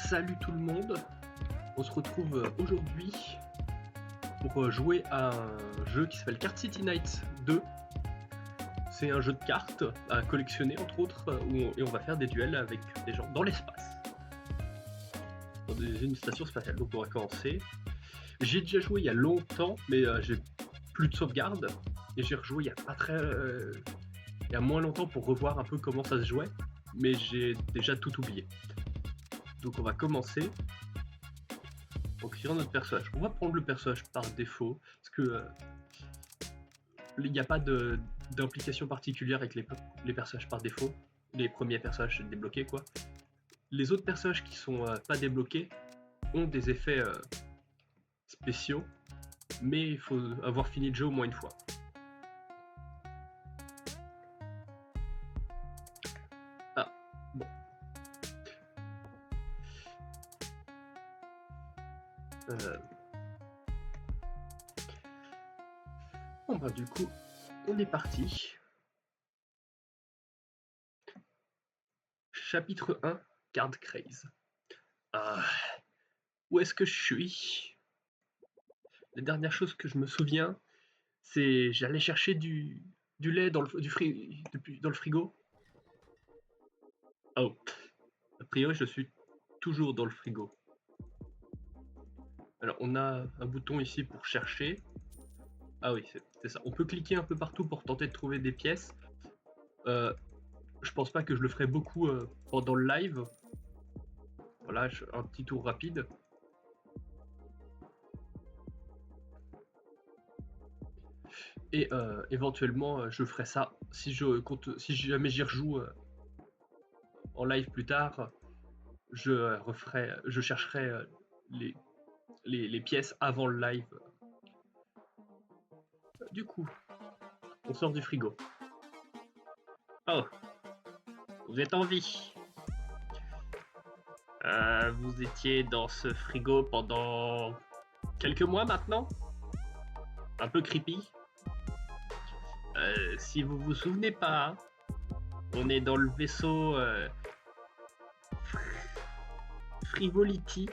Salut tout le monde, on se retrouve aujourd'hui pour jouer à un jeu qui s'appelle Card City Nights 2. C'est un jeu de cartes à collectionner entre autres, et on va faire des duels avec des gens dans l'espace, dans une station spatiale. Donc on va commencer. J'ai déjà joué il y a longtemps, mais j'ai plus de sauvegarde, et j'ai rejoué il y a moins longtemps pour revoir un peu comment ça se jouait, mais j'ai déjà tout oublié. Donc on va commencer en créant notre personnage. On va prendre le personnage par défaut, parce que il n'y a pas d'implication particulière avec les personnages par défaut. Les premiers personnages débloqués quoi. Les autres personnages qui sont pas débloqués ont des effets spéciaux, mais il faut avoir fini le jeu au moins une fois. Ah, bon. Bon bah du coup, on est parti. Chapitre 1, Card Craze. Où est-ce que je suis? La dernière chose que je me souviens, c'est j'allais chercher du lait dans le frigo. Oh, a priori je suis toujours dans le frigo. Alors on a un bouton ici pour chercher. Ah oui, c'est ça. On peut cliquer un peu partout pour tenter de trouver des pièces. Je pense pas que je le ferai beaucoup pendant le live. Voilà, un petit tour rapide. Et éventuellement, je ferai ça si jamais j'y rejoue en live plus tard. Je chercherai les pièces avant le live. Du coup, on sort du frigo. Oh, vous êtes en vie. Vous étiez dans ce frigo pendant quelques mois maintenant. Un peu creepy. Si vous vous souvenez pas, on est dans le vaisseau Frivolity.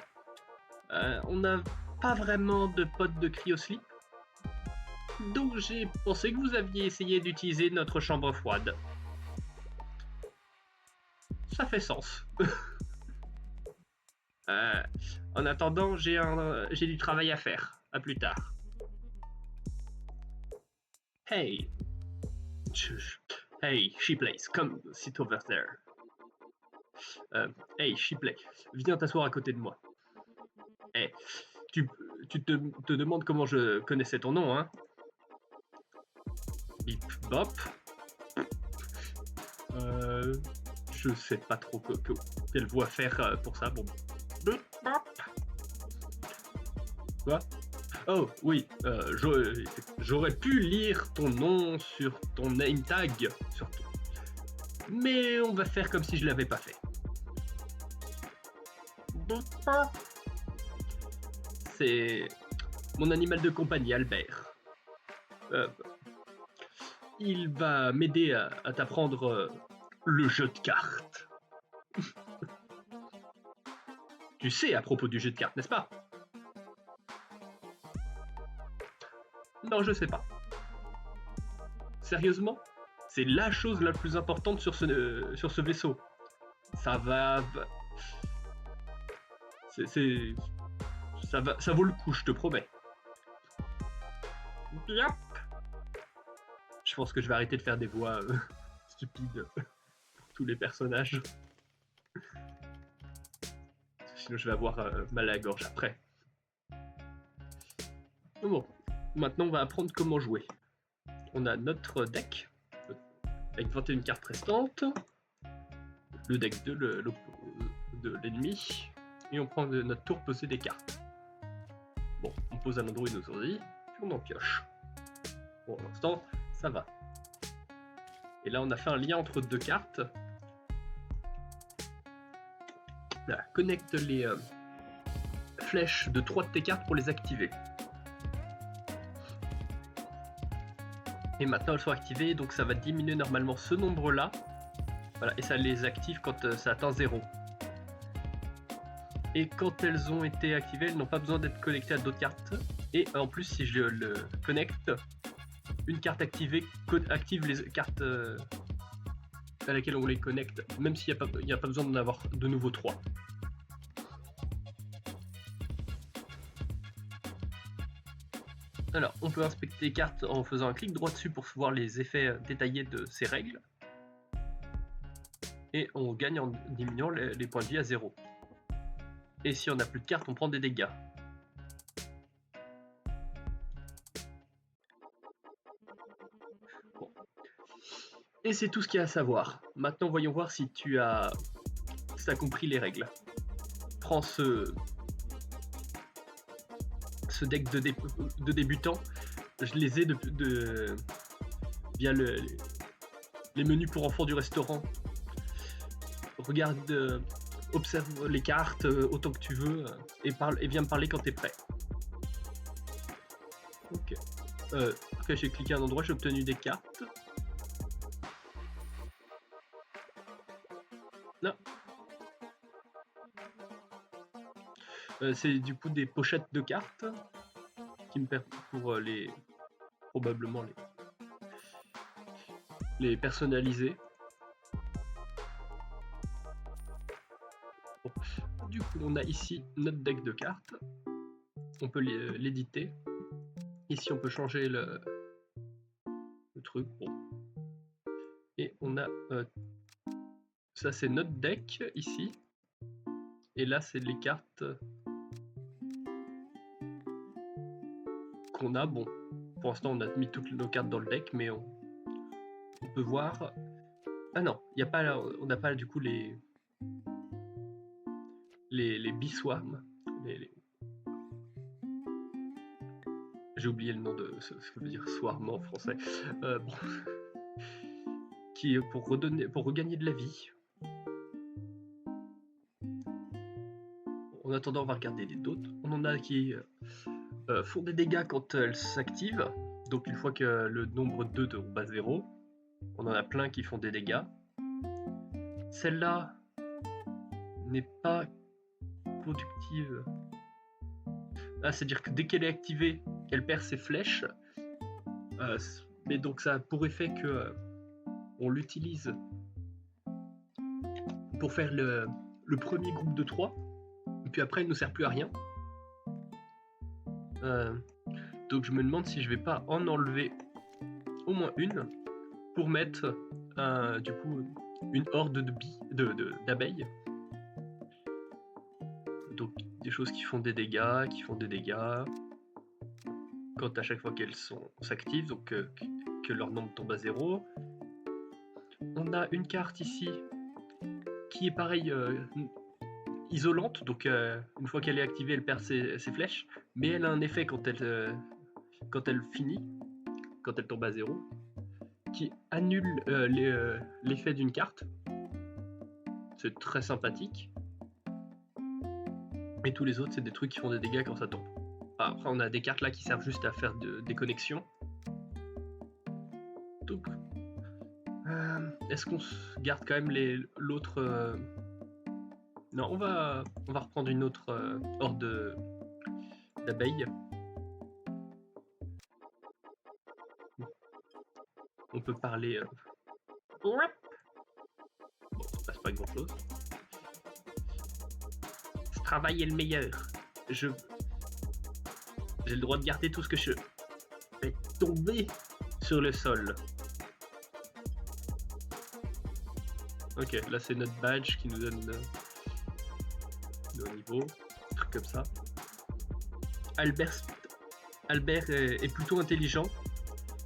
On n'a pas vraiment de potes de cryoslip. Donc j'ai pensé que vous aviez essayé d'utiliser notre chambre froide. Ça fait sens. En attendant, j'ai du travail à faire. À plus tard. Hey, Shipley, come sit over there. Hey, Shipley, viens t'asseoir à côté de moi. Hey, tu te demandes comment je connaissais ton nom, hein? Bip bop. Je sais pas trop quelle voix faire pour ça. Bon. Bip bop. Quoi? Oh oui, j'aurais pu lire ton nom sur ton name tag, surtout. Mais on va faire comme si je l'avais pas fait. C'est mon animal de compagnie, Albert. Il va m'aider à t'apprendre le jeu de cartes. Tu sais à propos du jeu de cartes, n'est-ce pas? Non, je sais pas. Sérieusement? C'est la chose la plus importante sur ce vaisseau. Ça va... Ça vaut le coup, je te promets. Yep. Je pense que je vais arrêter de faire des voix stupides pour tous les personnages. Sinon je vais avoir mal à la gorge après. Bon, maintenant on va apprendre comment jouer. On a notre deck avec 21 cartes restantes. Le deck de l'ennemi. Et on prend notre tour poser des cartes. Bon, on pose un endroit où il nous dit, puis on en pioche. Pour l'instant, ça va. Et là, on a fait un lien entre deux cartes. Là, connecte les flèches de 3 de tes cartes pour les activer. Et maintenant, elles sont activées, donc ça va diminuer normalement ce nombre-là. Voilà, et ça les active quand ça atteint 0. Et quand elles ont été activées, elles n'ont pas besoin d'être connectées à d'autres cartes. Et en plus, si je le connecte, une carte activée active les cartes à laquelle on les connecte, même s'il n'y a pas besoin d'en avoir de nouveau 3. Alors, on peut inspecter les cartes en faisant un clic droit dessus pour voir les effets détaillés de ces règles. Et on gagne en diminuant les points de vie à 0. Et si on n'a plus de cartes, on prend des dégâts. Bon. Et c'est tout ce qu'il y a à savoir. Maintenant, voyons voir si tu as compris les règles. Prends ce deck de débutant. Je les ai via les menus pour enfants du restaurant. Regarde, observe les cartes autant que tu veux et viens me parler quand tu es prêt. Ok. J'ai cliqué à un endroit, j'ai obtenu des cartes. Non. C'est du coup des pochettes de cartes qui me permettent pour probablement les personnaliser. Bon. Du coup, on a ici notre deck de cartes. On peut l'éditer. Ici, on peut changer le truc. Bon. Et on a ça, c'est notre deck ici. Et là, c'est les cartes qu'on a. Bon, pour l'instant, on a mis toutes nos cartes dans le deck, mais on peut voir. Ah non, on n'a pas du coup les biswarms. J'ai oublié le nom de ce que veut dire swarm en français. Bon. Qui est pour regagner de la vie. En attendant, on va regarder les d'autres. On en a qui font des dégâts quand elles s'activent. Donc une fois que le nombre 2 tombe à 0, on en a plein qui font des dégâts. Celle-là n'est pas productive. Ah, c'est-à-dire que dès qu'elle est activée, elle perd ses flèches. Mais donc ça a pour effet que on l'utilise pour faire le premier groupe de 3. Et puis après, il ne sert plus à rien. Donc je me demande si je vais pas en enlever au moins une pour mettre du coup une horde d'abeilles. Donc des choses qui font des dégâts, quand à chaque fois qu'elles s'activent, donc que leur nombre tombe à 0. On a une carte ici qui est pareil isolante, donc une fois qu'elle est activée, elle perd ses flèches, mais elle a un effet quand elle finit, quand elle tombe à 0, qui annule l'effet d'une carte. C'est très sympathique. Et tous les autres, c'est des trucs qui font des dégâts quand ça tombe. Après, on a des cartes là qui servent juste à faire des connexions. Donc, est-ce qu'on garde quand même l'autre Non, on va reprendre une autre horde d'abeilles. On peut parler. Bon, ça passe pas grand chose. Ce travail est le meilleur. J'ai le droit de garder tout ce que je fais tomber sur le sol. Ok, là c'est notre badge qui nous donne le niveau, un truc comme ça. Albert est plutôt intelligent.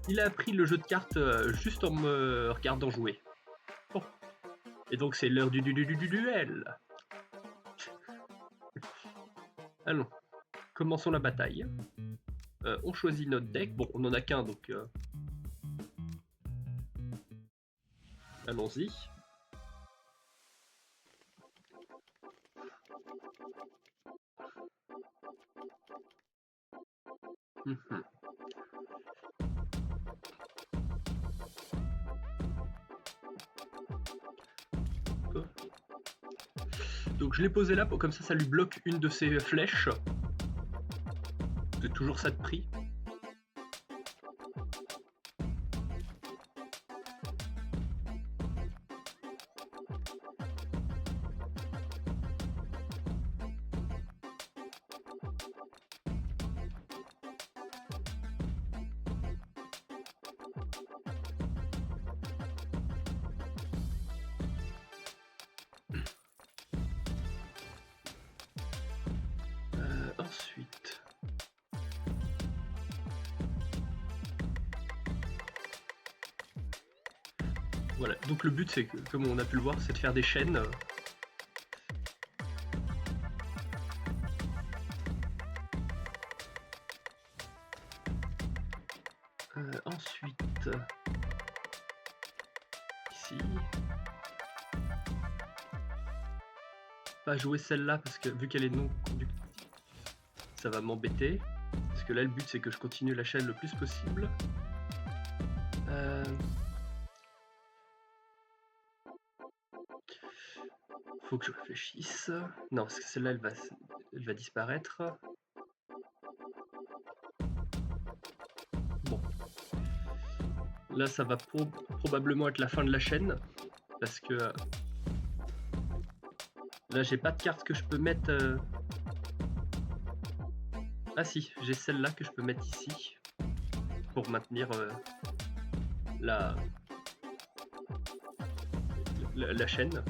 Il a appris le jeu de cartes juste en me regardant jouer. Bon. Et donc c'est l'heure du duel. Allons, commençons la bataille. On choisit notre deck. Bon, on en a qu'un, donc allons-y. Donc je l'ai posé là, comme ça lui bloque une de ses flèches. C'est toujours ça de prix. Ensuite, voilà, donc le but c'est que, comme on a pu le voir, c'est de faire des chaînes. Ensuite, ici, pas jouer celle-là parce que vu qu'elle est non conductive, ça va m'embêter. Parce que là le but c'est que je continue la chaîne le plus possible. Faut que je réfléchisse. Non, parce que celle-là elle va disparaître. Bon. Là ça va probablement être la fin de la chaîne. Parce que là j'ai pas de carte que je peux mettre. Ah si, j'ai celle-là que je peux mettre ici. Pour maintenir la chaîne.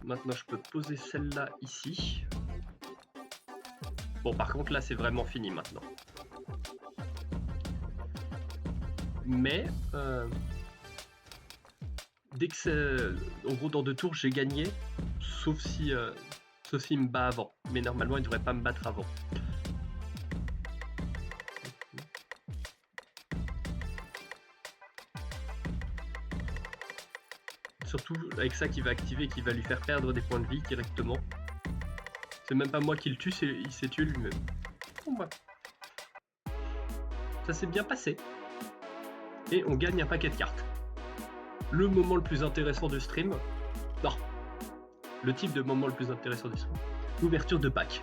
Maintenant je peux poser celle-là ici. Bon par contre là c'est vraiment fini maintenant. Mais dès que c'est... En gros dans 2 tours j'ai gagné. Sauf si il me bat avant. Mais normalement il devrait pas me battre avant. Surtout avec ça qui va activer et qui va lui faire perdre des points de vie directement. C'est même pas moi qui le tue, il s'est tué lui-même. Bon bah. Ça s'est bien passé. Et on gagne un paquet de cartes. Le moment le plus intéressant du stream. Non. Le type de moment le plus intéressant du stream. L'ouverture de pack.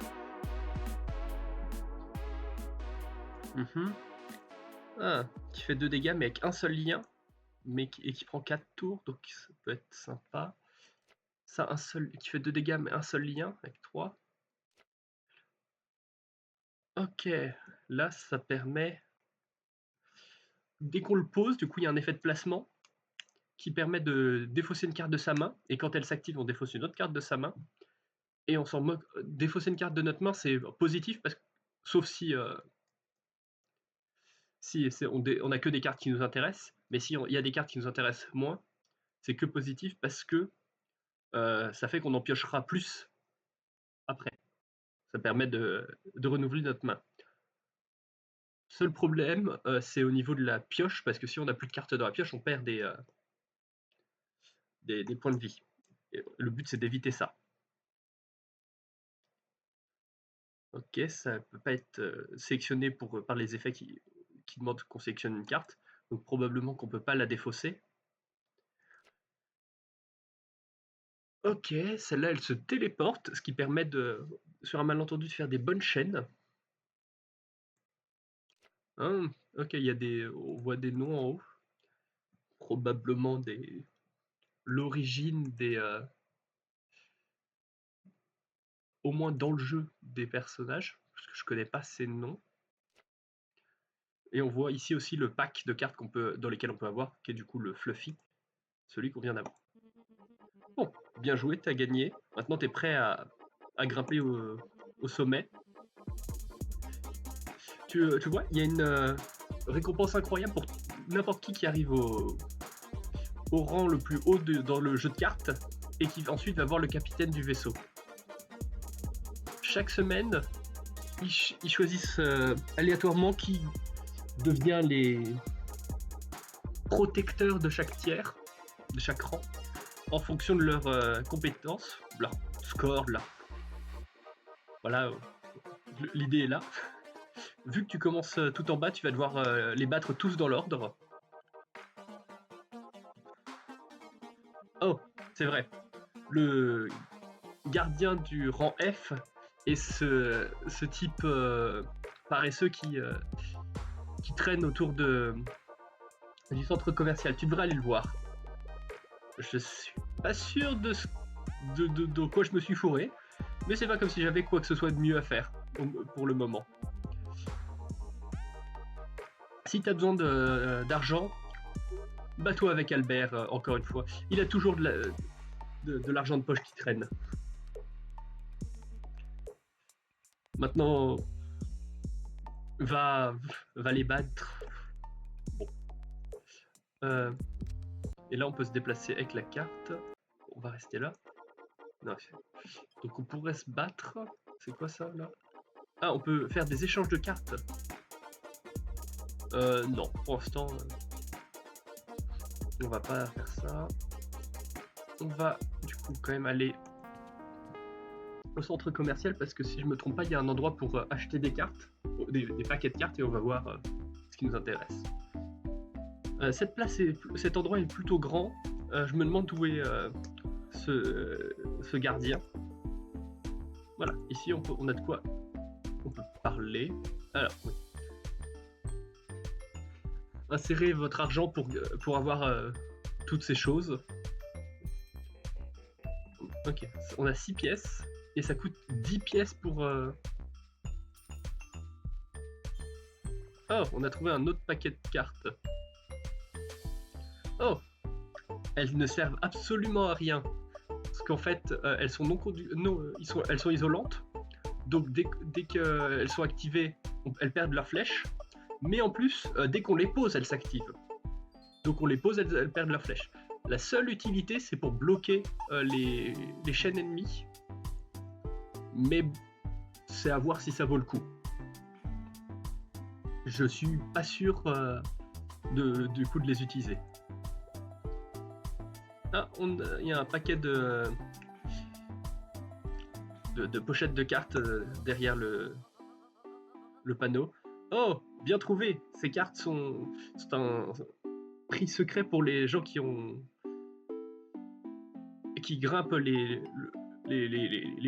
Qui fait 2 dégâts mais avec un seul lien. Et qui prend 4 tours, donc ça peut être sympa. Ça, qui fait 2 dégâts mais un seul lien avec 3. Ok, là ça permet, dès qu'on le pose, du coup il y a un effet de placement qui permet de défausser une carte de sa main, et quand elle s'active on défausse une autre carte de sa main, et on s'en moque. Défausser une carte de notre main c'est positif, parce que, sauf si, on a que des cartes qui nous intéressent, mais si il y a des cartes qui nous intéressent moins, c'est que positif parce que ça fait qu'on en piochera plus après. Ça permet de renouveler notre main. Seul problème, c'est au niveau de la pioche, parce que si on n'a plus de cartes dans la pioche, on perd des points de vie. Et le but, c'est d'éviter ça. Ok, ça ne peut pas être sélectionné par les effets qui demandent qu'on sélectionne une carte. Donc probablement qu'on ne peut pas la défausser. Ok, celle-là, elle se téléporte, ce qui permet sur un malentendu, de faire des bonnes chaînes. Ok, on voit des noms en haut. Probablement l'origine au moins dans le jeu, des personnages, parce que je connais pas ces noms. Et on voit ici aussi le pack de cartes dans lesquelles on peut avoir, qui est du coup le Fluffy, celui qu'on vient d'avoir. Bon, bien joué, t'as gagné. Maintenant t'es prêt à grimper au sommet. Tu vois, il y a une récompense incroyable pour n'importe qui arrive au rang le plus haut dans le jeu de cartes, et qui ensuite va voir le capitaine du vaisseau. Chaque semaine, ils choisissent aléatoirement qui devient les protecteurs de chaque tiers, de chaque rang, en fonction de leurs compétences, leur score, Voilà, l'idée est là. Vu que tu commences tout en bas, tu vas devoir les battre tous dans l'ordre. Oh, c'est vrai. le gardien du rang F est ce type paresseux qui traîne autour du centre commercial. Tu devrais aller le voir. Je suis pas sûr de quoi je me suis fourré, mais c'est pas comme si j'avais quoi que ce soit de mieux à faire pour le moment. Si t'as besoin d'argent, bats-toi avec Albert, encore une fois. Il a toujours de l'argent de poche qui traîne. Maintenant, va les battre. Bon. Et là, on peut se déplacer avec la carte. On va rester là. Non, donc on pourrait se battre. C'est quoi ça, là? Ah, on peut faire des échanges de cartes. Non, pour l'instant, on va pas faire ça. On va, du coup, quand même aller au centre commercial parce que si je me trompe pas, il y a un endroit pour acheter des cartes, des paquets de cartes, et on va voir ce qui nous intéresse. Cet endroit est plutôt grand. Je me demande où est ce gardien. Voilà, ici on a de quoi on peut parler. Alors, oui. Insérez votre argent pour avoir toutes ces choses. Ok, on a 6 pièces et ça coûte 10 pièces pour... Oh, on a trouvé un autre paquet de cartes. Oh, elles ne servent absolument à rien. Parce qu'en fait, elles sont elles sont isolantes. Donc dès qu'elles sont activées, elles perdent leur flèche. Mais en plus, dès qu'on les pose, elles s'activent. Donc on les pose, elles perdent leur flèche. La seule utilité, c'est pour bloquer les chaînes ennemies. Mais c'est à voir si ça vaut le coup. Je suis pas sûr du coup de les utiliser. Ah, il y a un paquet de pochettes de cartes derrière le panneau. Oh, bien trouvé. Ces cartes sont un prix secret pour les gens qui grimpent les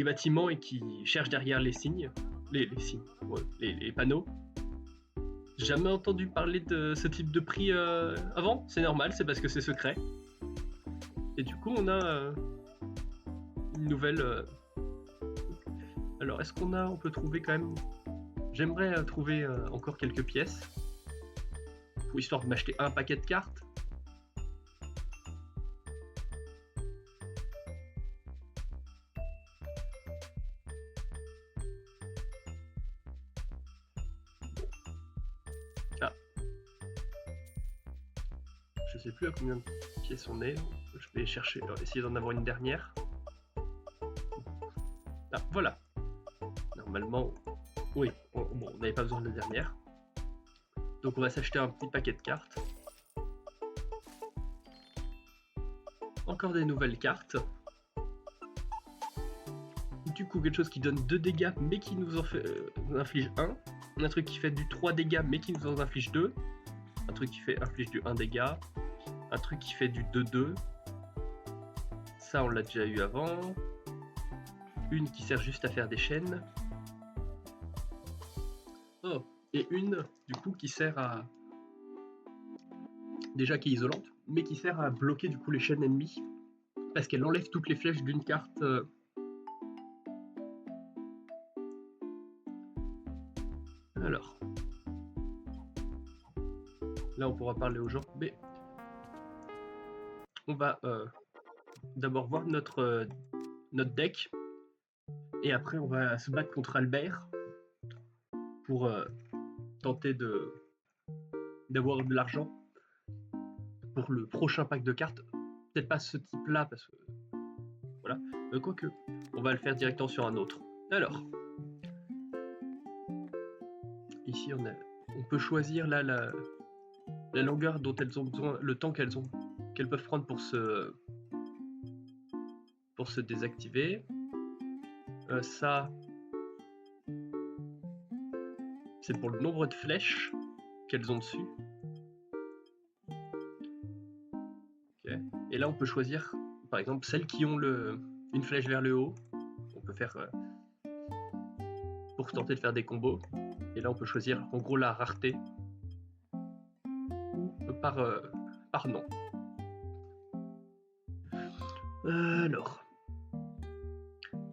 bâtiments et qui cherchent derrière les signes, les panneaux. Jamais entendu parler de ce type de prix avant. C'est normal, c'est parce que c'est secret. Et du coup, on a une nouvelle. Alors, est-ce on peut trouver quand même. J'aimerais trouver encore quelques pièces, pour histoire de m'acheter un paquet de cartes. Ah. Je sais plus à combien de pièces on est. Je vais chercher, essayer d'en avoir une dernière. Ah, voilà. Normalement, oui, on n'avait pas besoin de la dernière. Donc on va s'acheter un petit paquet de cartes. Encore des nouvelles cartes. Du coup, quelque chose qui donne 2 dégâts mais qui nous en inflige 1. Un truc qui fait du 3 dégâts mais qui nous en inflige 2. Un truc qui inflige du 1 dégât. Un truc qui fait du 2-2. Ça, on l'a déjà eu avant. Une qui sert juste à faire des chaînes. Oh, et une, du coup, qui sert à... Déjà qui est isolante, mais qui sert à bloquer, du coup, les chaînes ennemies. Parce qu'elle enlève toutes les flèches d'une carte... Alors... Là, on pourra parler aux gens, mais... On va d'abord voir notre deck. Et après, on va se battre contre Albert. Pour tenter d'avoir de l'argent pour le prochain pack de cartes. Peut-être pas ce type-là, parce que... Voilà. Quoique, on va le faire directement sur un autre. Alors... Ici, on peut choisir là la longueur dont elles ont besoin, le temps qu'elles peuvent prendre pour se désactiver. Ça, c'est pour le nombre de flèches qu'elles ont dessus. Okay. Et là, on peut choisir par exemple, celles qui ont une flèche vers le haut, on peut faire pour tenter de faire des combos. Et là, on peut choisir en gros la rareté ou par nom. Alors,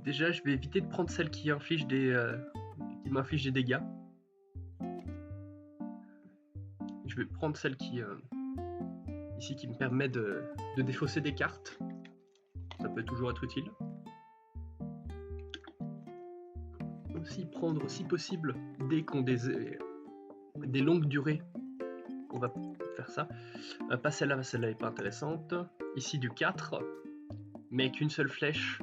déjà, je vais éviter de prendre celle qui m'inflige des dégâts. Je vais prendre celle qui ici qui me permet de défausser des cartes. Ça peut toujours être utile. Aussi prendre, si possible, dès qu'on des longues durées. On va faire ça. Pas celle-là n'est pas intéressante. Ici du 4, mais avec une seule flèche.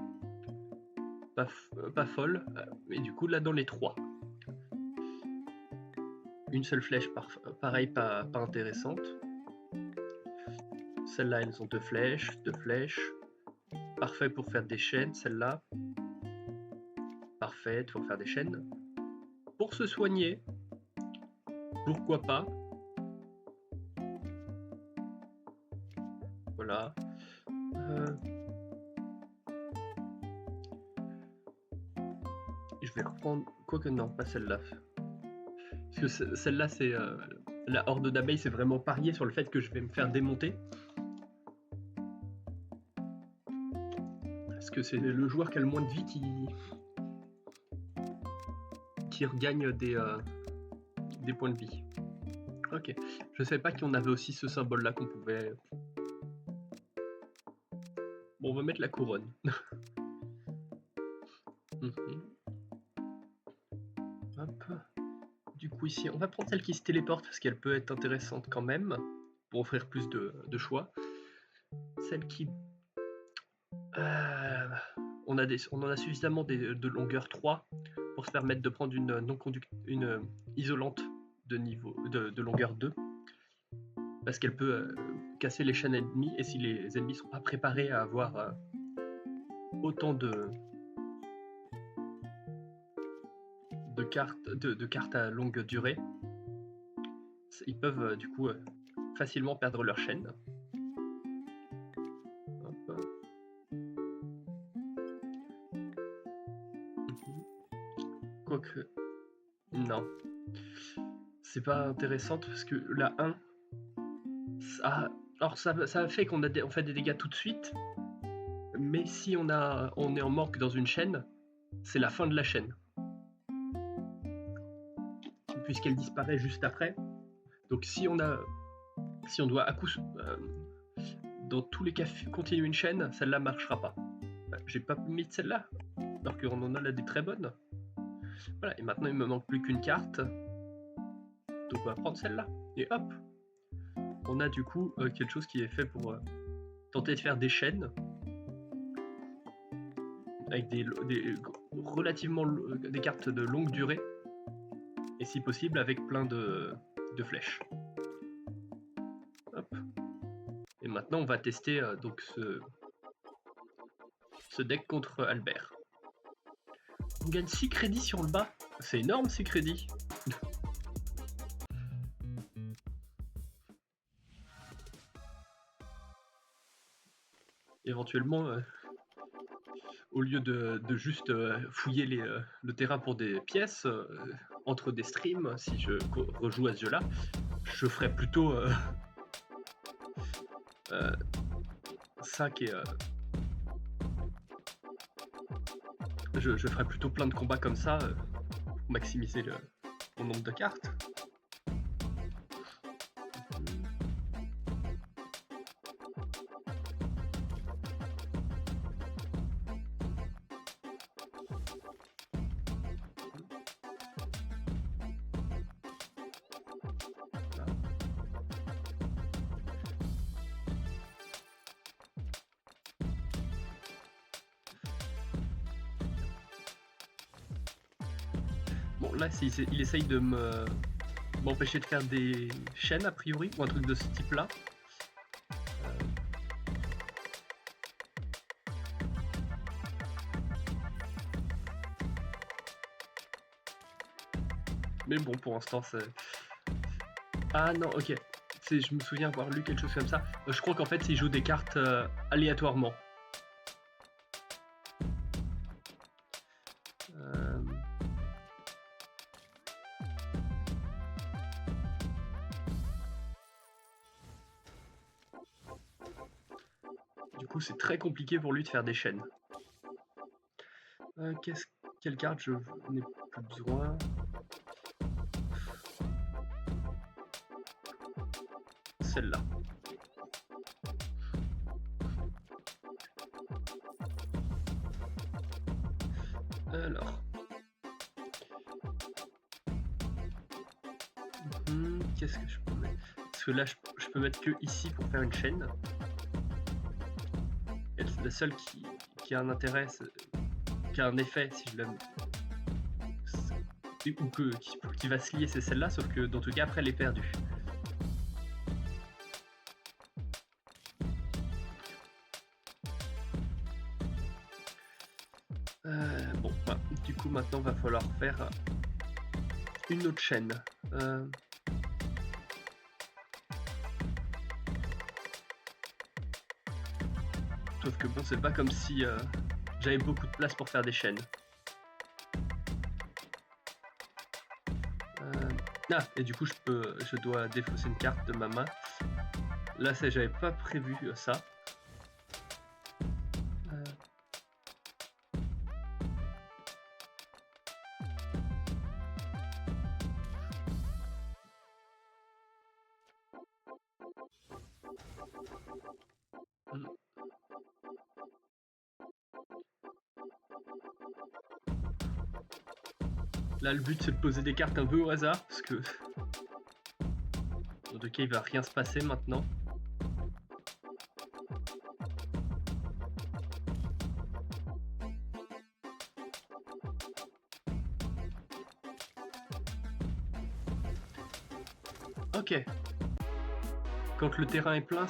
Pas folle. Et du coup là dans les 3. Une seule flèche, pareil, pas intéressante. Celle-là, elles ont deux flèches. Parfait pour faire des chaînes, celle-là. Parfaite pour faire des chaînes. Pour se soigner, pourquoi pas. Voilà. Je vais reprendre... Quoique non, pas celle-là. Parce que celle-là, c'est... la horde d'abeilles, c'est vraiment parier sur le fait que je vais me faire démonter. Parce que c'est le joueur qui a le moins de vie qui regagne des points de vie. Ok. Je savais pas qu'on avait aussi ce symbole-là qu'on pouvait... Bon, on va mettre la couronne. Hop. Du coup ici, on va prendre celle qui se téléporte parce qu'elle peut être intéressante quand même pour offrir plus de choix. Celle qui... on en a suffisamment de longueur 3 pour se permettre de prendre une isolante de longueur 2 parce qu'elle peut casser les chaînes ennemies et si les ennemis sont pas préparés à avoir autant de cartes à longue durée, ils peuvent du coup facilement perdre leur chaîne. Hop. Quoique... Non. C'est pas intéressant parce que la 1... alors ça fait qu'on fait des dégâts tout de suite, mais si on est en manque dans une chaîne, c'est la fin de la chaîne. Puisqu'elle disparaît juste après. Donc si on doit à coup dans tous les cas continuer une chaîne, celle-là marchera pas. J'ai pas mis de celle-là, alors qu'on en a là des très bonnes. Voilà, et maintenant il me manque plus qu'une carte. Donc on va prendre celle-là. Et hop, on a du coup quelque chose qui est fait pour tenter de faire des chaînes avec relativement des cartes de longue durée. Et si possible avec plein de flèches. Hop. Et maintenant on va tester donc ce deck contre Albert. On gagne 6 crédits sur le bas. C'est énorme 6 crédits. Éventuellement, au lieu de juste fouiller le terrain pour des pièces, entre des streams, si je rejoue à ce jeu-là, je ferais plutôt ça qui est... je ferais plutôt plein de combats comme ça pour maximiser mon nombre de cartes. Bon là il essaye de m'empêcher de faire des chaînes a priori ou un truc de ce type là. Mais bon pour l'instant c'est... Ah non ok. Je me souviens avoir lu quelque chose comme ça. Je crois qu'en fait il joue des cartes aléatoirement. Du coup, c'est très compliqué pour lui de faire des chaînes. Quelle carte je n'ai plus besoin? Celle-là. Alors. Qu'est-ce que je peux mettre? Parce que là, je peux mettre que ici pour faire une chaîne. Et la seule qui a un intérêt, qui a un effet, si je l'aime, ou qui va se lier, c'est celle-là, sauf que dans tout cas, après, elle est perdue. Bon, bah, du coup, maintenant, va falloir faire une autre chaîne. Sauf que bon, c'est pas comme si j'avais beaucoup de place pour faire des chaînes. Ah, et du coup, je dois défausser une carte de ma main. Là, j'avais pas prévu ça. Là, le but, c'est de poser des cartes un peu au hasard, parce que dans tout cas, il va rien se passer maintenant. Ok. Quand le terrain est plein,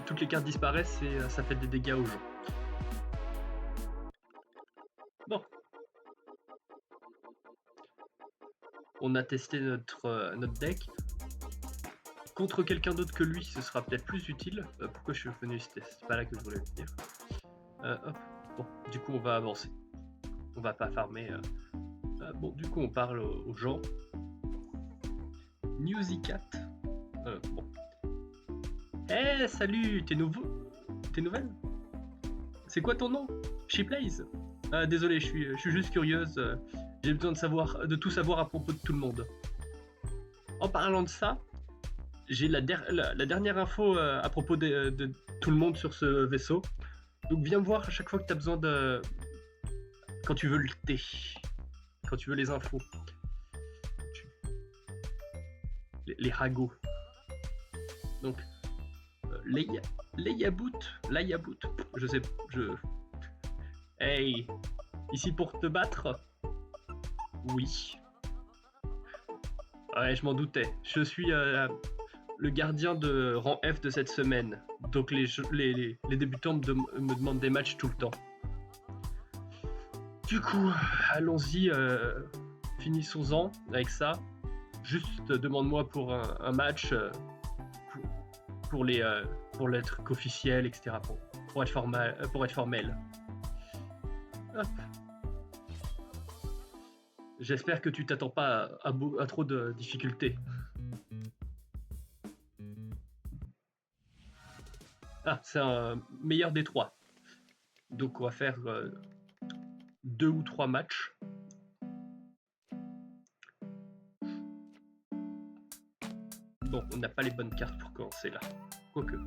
toutes les cartes disparaissent et ça fait des dégâts aux gens. Bon. On a testé notre deck. Contre quelqu'un d'autre que lui, ce sera peut-être plus utile. Pourquoi je suis venu? C'est pas là que je voulais venir. Hop. Bon, du coup, on va avancer. On va pas farmer. Bon, du coup, on parle aux gens. Newsycat. Bon. Eh, salut, t'es nouvelle? C'est quoi ton nom? Sheplays? Désolé, je suis juste curieuse. J'ai besoin de tout savoir à propos de tout le monde. En parlant de ça, j'ai la dernière info à propos de tout le monde sur ce vaisseau. Donc viens me voir à chaque fois que tu as besoin de... Quand tu veux le thé. Quand tu veux les infos. Les ragots. Donc, les Yabout. Je sais... Hey, ici pour te battre? Oui. Ouais, je m'en doutais. Je suis le gardien de rang F de cette semaine. Donc les débutants me demandent des matchs tout le temps. Du coup, allons-y, finissons-en avec ça. Juste demande-moi pour un match pour l'être qu'officiel, etc. Pour être formel. Hop. J'espère que tu t'attends pas à trop de difficultés. Ah, c'est un meilleur des 3. Donc on va faire 2 ou 3 matchs. Bon, on n'a pas les bonnes cartes pour commencer là. Quoique.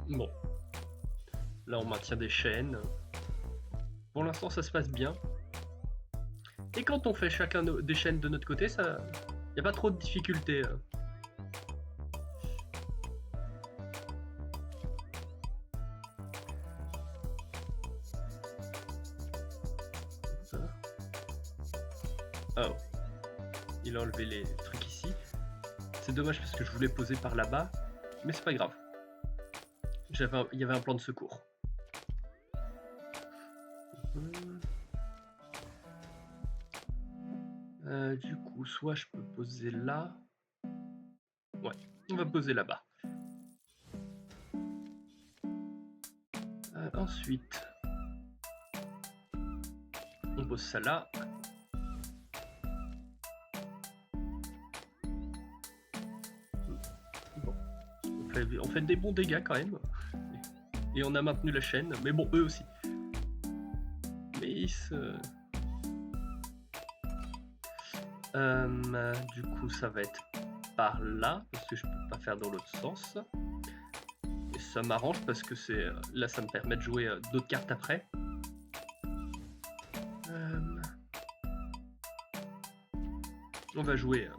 Bon. Là, on maintient des chaînes. Pour l'instant, ça se passe bien. Et quand on fait chacun des chaînes de notre côté, il n'y a pas trop de difficultés. Oh, il a enlevé les trucs ici. C'est dommage parce que je voulais poser par là-bas, mais c'est pas grave. Il y avait un plan de secours. Du coup, soit je peux poser là. Ouais, on va poser là-bas. Ensuite, on pose ça là. Bon, on fait des bons dégâts quand même. Et on a maintenu la chaîne, mais bon, eux aussi. Mais ils se... du coup, ça va être par là, parce que je peux pas faire dans l'autre sens. Et ça m'arrange parce que c'est là, ça me permet de jouer d'autres cartes après. On va jouer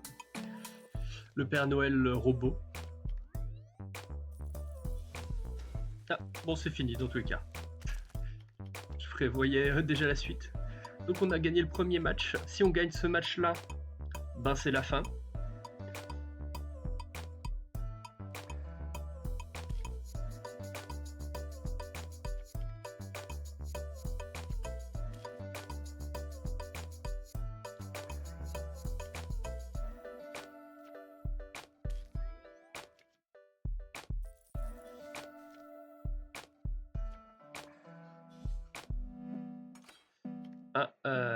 le Père Noël robot. Ah, bon, c'est fini dans tous les cas. Je prévoyais déjà la suite. Donc on a gagné le premier match. Si on gagne ce match-là, ben c'est la fin.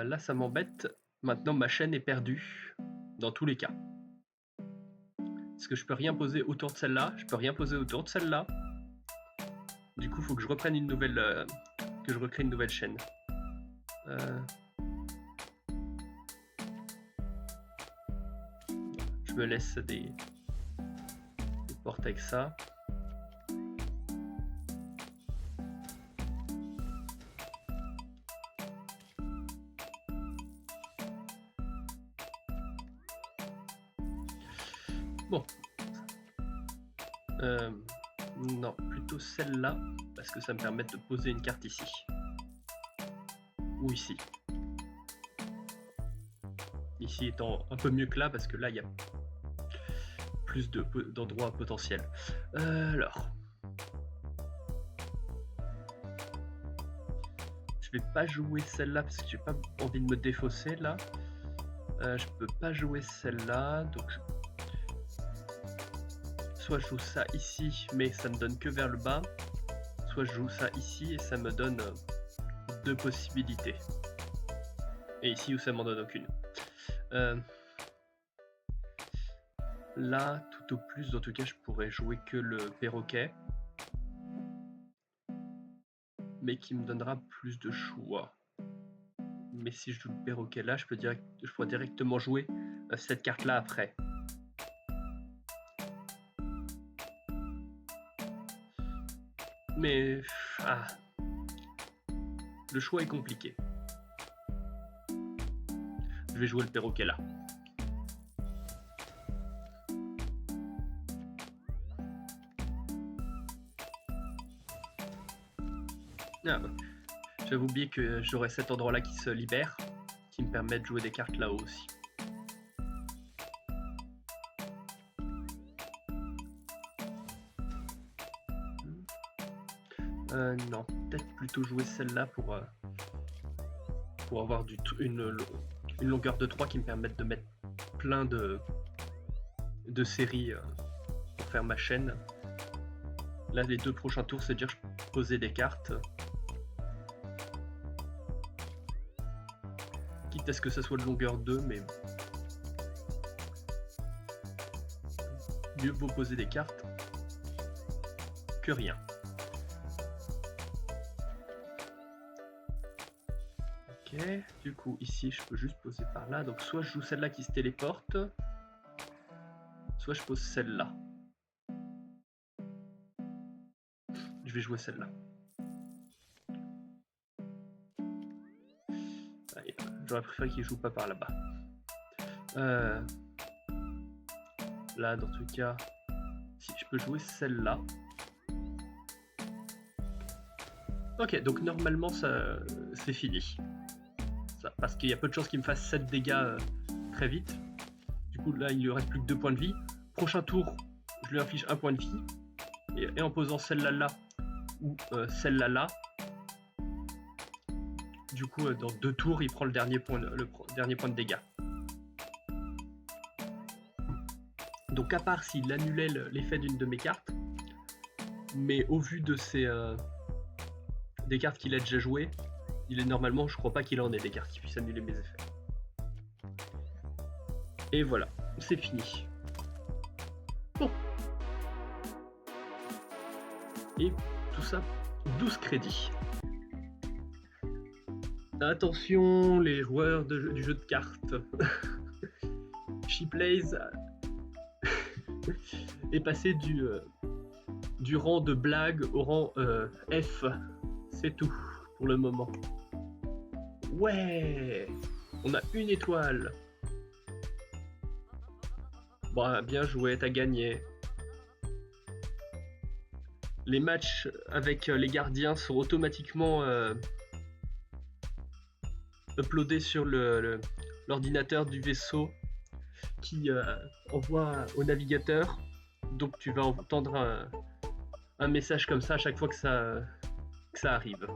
Là ça m'embête. Maintenant ma chaîne est perdue. Dans tous les cas. Parce que je peux rien poser autour de celle-là. Je peux rien poser autour de celle-là. Du coup, il faut que je reprenne une nouvelle... que je recrée une nouvelle chaîne. Je me laisse des portes avec ça. Bon. Non, plutôt celle-là, parce que ça me permet de poser une carte ici. Ou ici. Ici étant un peu mieux que là, parce que là, il y a plus d'endroits potentiels. Alors... Je vais pas jouer celle-là, parce que j'ai pas envie de me défausser, là. Je peux pas jouer celle-là, donc... Soit je joue ça ici, mais ça me donne que vers le bas. Soit je joue ça ici et ça me donne deux possibilités. Et ici où ça m'en donne aucune. Là, tout au plus, en tout cas, je pourrais jouer que le perroquet. Mais qui me donnera plus de choix. Mais si je joue le perroquet là, je pourrais directement jouer cette carte-là après. Mais le choix est compliqué. Je vais jouer le perroquet là. Ah, j'avais oublié que j'aurais cet endroit-là qui se libère, qui me permet de jouer des cartes là-haut aussi. Non, peut-être plutôt jouer celle-là pour avoir une longueur de 3 qui me permette de mettre plein de séries pour faire ma chaîne. Là, les 2 prochains tours, c'est dire je peux poser des cartes. Quitte à ce que ça soit de longueur 2, mais mieux vaut poser des cartes que rien. Ok, du coup ici je peux juste poser par là, donc soit je joue celle-là qui se téléporte, soit je pose celle-là. Je vais jouer celle-là. J'aurais préféré qu'il joue pas par là-bas. Là, dans tout cas, si je peux jouer celle-là. Ok, donc normalement, ça c'est fini. Ça. parce qu'il y a peu de chances qu'il me fasse 7 dégâts très vite. Du coup là il lui reste plus que 2 points de vie. Prochain tour, je lui inflige 1 point de vie. Et en posant celle-là là, ou celle-là là, du coup dans 2 tours il prend le dernier point de dégâts. Donc à part s'il annulait l'effet d'une de mes cartes, mais au vu de des cartes qu'il a déjà jouées, il est normalement, je crois pas qu'il en ait des cartes qui puissent annuler mes effets. Et voilà, c'est fini. Bon. Et tout ça, 12 crédits. Attention, les joueurs du jeu de cartes. Sheplays est passé du rang de blague au rang F. C'est tout pour le moment. Ouais, on a une étoile. Bon, bien joué, t'as gagné. Les matchs avec les gardiens sont automatiquement uploadés sur l'ordinateur du vaisseau qui envoie au navigateur. Donc tu vas entendre un message comme ça à chaque fois que ça arrive.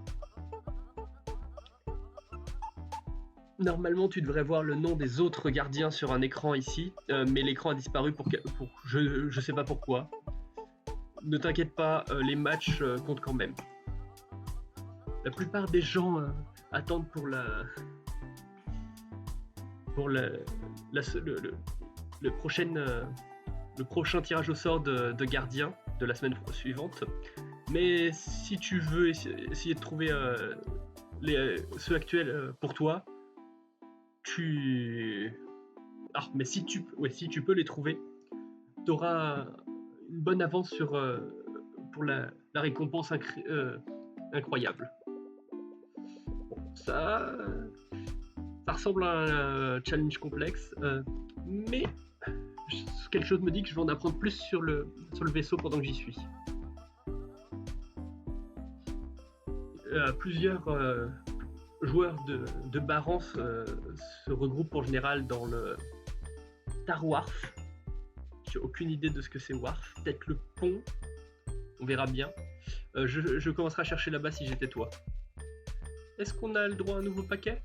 Normalement, tu devrais voir le nom des autres gardiens sur un écran ici, mais l'écran a disparu pour je sais pas pourquoi. Ne t'inquiète pas, les matchs comptent quand même. La plupart des gens attendent pour le prochain tirage au sort de gardien de la semaine suivante. Mais si tu veux essayer de trouver ceux actuels pour toi, mais si tu peux les trouver, tu auras une bonne avance pour la récompense incroyable. Bon, ça ressemble à un challenge complexe, mais quelque chose me dit que je vais en apprendre plus sur le vaisseau pendant que j'y suis. Plusieurs joueurs de Barance se regroupent en général dans le Star Wharf. J'ai aucune idée de ce que c'est Wharf. Peut-être le pont, on verra bien. Je commencerai à chercher là-bas si j'étais toi. Est-ce qu'on a le droit à un nouveau paquet?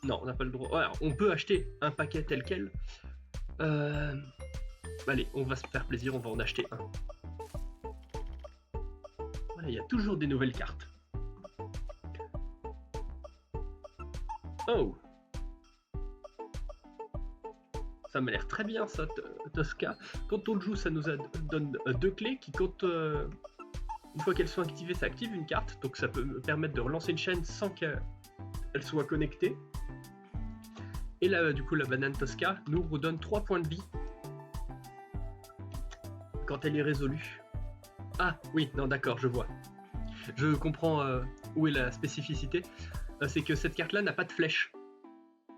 Non, on n'a pas le droit. Ouais, on peut acheter un paquet tel quel. Allez, on va se faire plaisir, on va en acheter un. Voilà, il y a toujours des nouvelles cartes. Oh! Ça m'a l'air très bien ça, Tosca. Quand on le joue, ça nous donne 2 clés qui, une fois qu'elles sont activées, ça active une carte. Donc ça peut me permettre de relancer une chaîne sans qu'elle soit connectée. Et là, du coup, la banane Tosca nous redonne 3 points de vie quand elle est résolue. Ah oui, non d'accord, je vois. Je comprends où est la spécificité. C'est que cette carte-là n'a pas de flèche.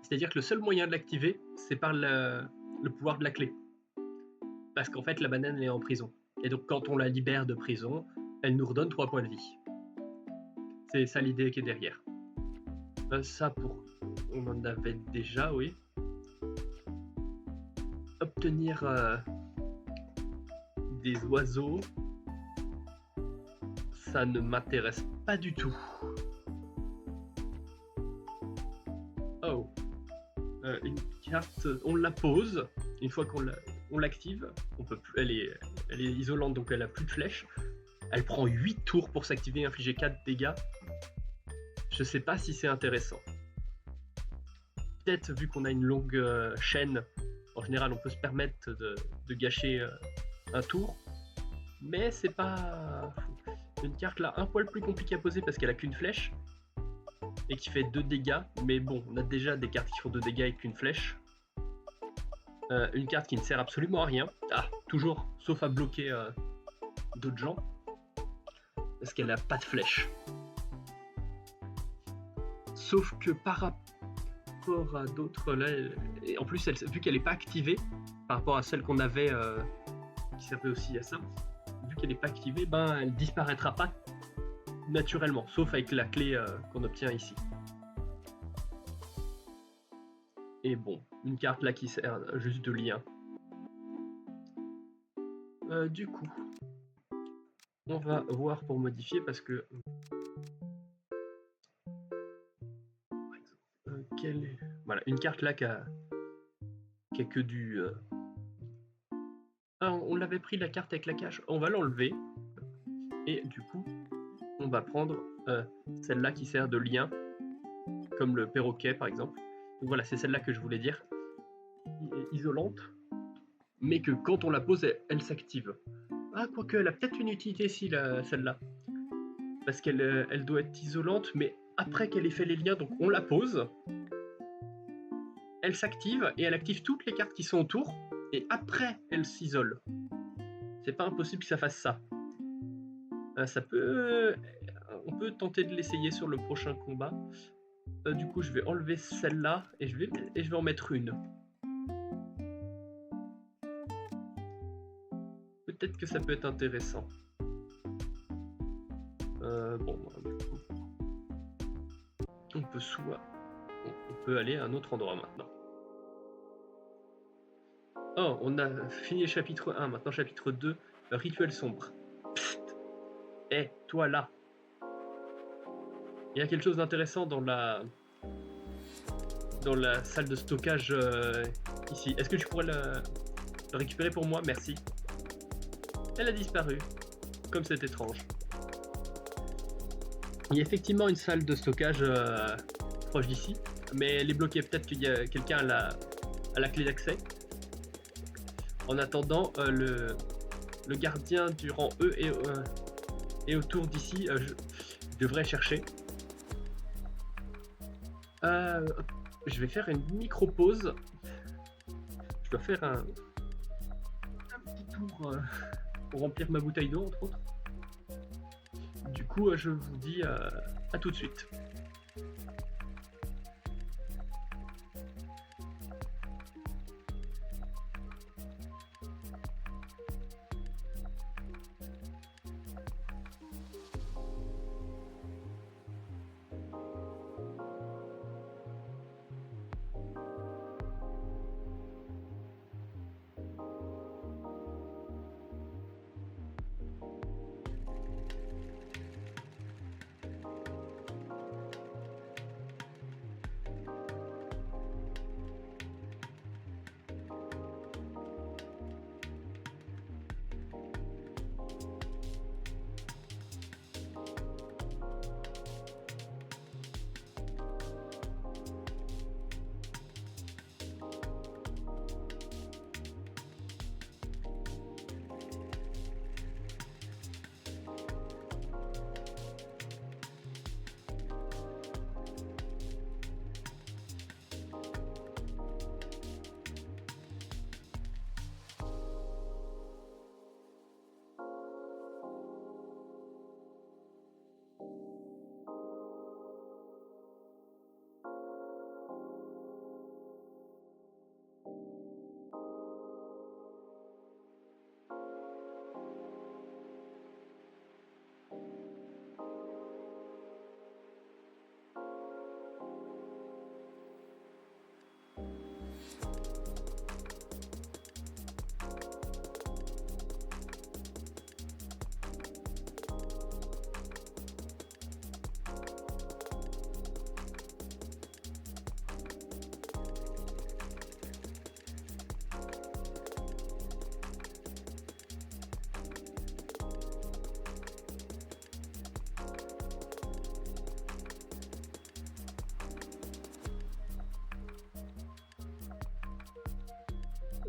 C'est-à-dire que le seul moyen de l'activer, c'est par le pouvoir de la clé. Parce qu'en fait, la banane elle est en prison. Et donc quand on la libère de prison, elle nous redonne 3 points de vie. C'est ça l'idée qui est derrière. Ça on en avait déjà, oui. Obtenir des oiseaux, ça ne m'intéresse pas du tout. Oh, une carte, on la pose. Une fois qu'on l'active, on peut plus, elle est isolante, donc elle a plus de flèches. Elle prend 8 tours pour s'activer et infliger 4 dégâts. Je sais pas si c'est intéressant. Peut-être, vu qu'on a une longue chaîne, en général on peut se permettre de gâcher un tour. Mais c'est pas fou. Une carte là un poil plus compliquée à poser parce qu'elle a qu'une flèche. Et qui fait 2 dégâts. Mais bon, on a déjà des cartes qui font 2 dégâts avec une flèche. Une carte qui ne sert absolument à rien. Ah, toujours, sauf à bloquer d'autres gens. Parce qu'elle n'a pas de flèche. Sauf que par rapport à d'autres, là, et en plus, vu qu'elle n'est pas activée, par rapport à celle qu'on avait, qui servait aussi à ça, vu qu'elle n'est pas activée, ben, elle disparaîtra pas naturellement, sauf avec la clé qu'on obtient ici. Et bon, une carte là qui sert juste de lien. Du coup, on va voir pour modifier parce que... Voilà, une carte là qui a que du... Ah, on l'avait pris la carte avec la cage. On va l'enlever. Et du coup, on va prendre celle-là qui sert de lien, comme le perroquet par exemple. Donc voilà, c'est celle-là que je voulais dire. Isolante, mais que quand on la pose, elle s'active. Ah, quoique, elle a peut-être une utilité ici, celle-là. Parce qu'elle elle doit être isolante, mais après qu'elle ait fait les liens, donc on la pose, elle s'active et elle active toutes les cartes qui sont autour, et après elle s'isole. C'est pas impossible que ça fasse ça. Ça peut... on peut tenter de l'essayer sur le prochain combat. Du coup, je vais enlever celle-là et je vais en mettre une. Peut-être que ça peut être intéressant. Bon, on peut on peut aller à un autre endroit maintenant. Oh, on a fini le chapitre 1, maintenant chapitre 2, rituel sombre. Psst. Hé, toi là. Il y a quelque chose d'intéressant dans la salle de stockage ici. Est-ce que tu pourrais le récupérer pour moi? Merci. Elle a disparu. Comme c'est étrange. Il y a effectivement une salle de stockage proche d'ici, mais elle est bloquée. Peut-être qu'il y a quelqu'un à la clé d'accès. En attendant, le gardien du rang E est autour d'ici. Je devrais chercher. Je vais faire une micro-pause. Je dois faire un petit tour pour remplir ma bouteille d'eau, entre autres. Du coup, je vous dis à tout de suite.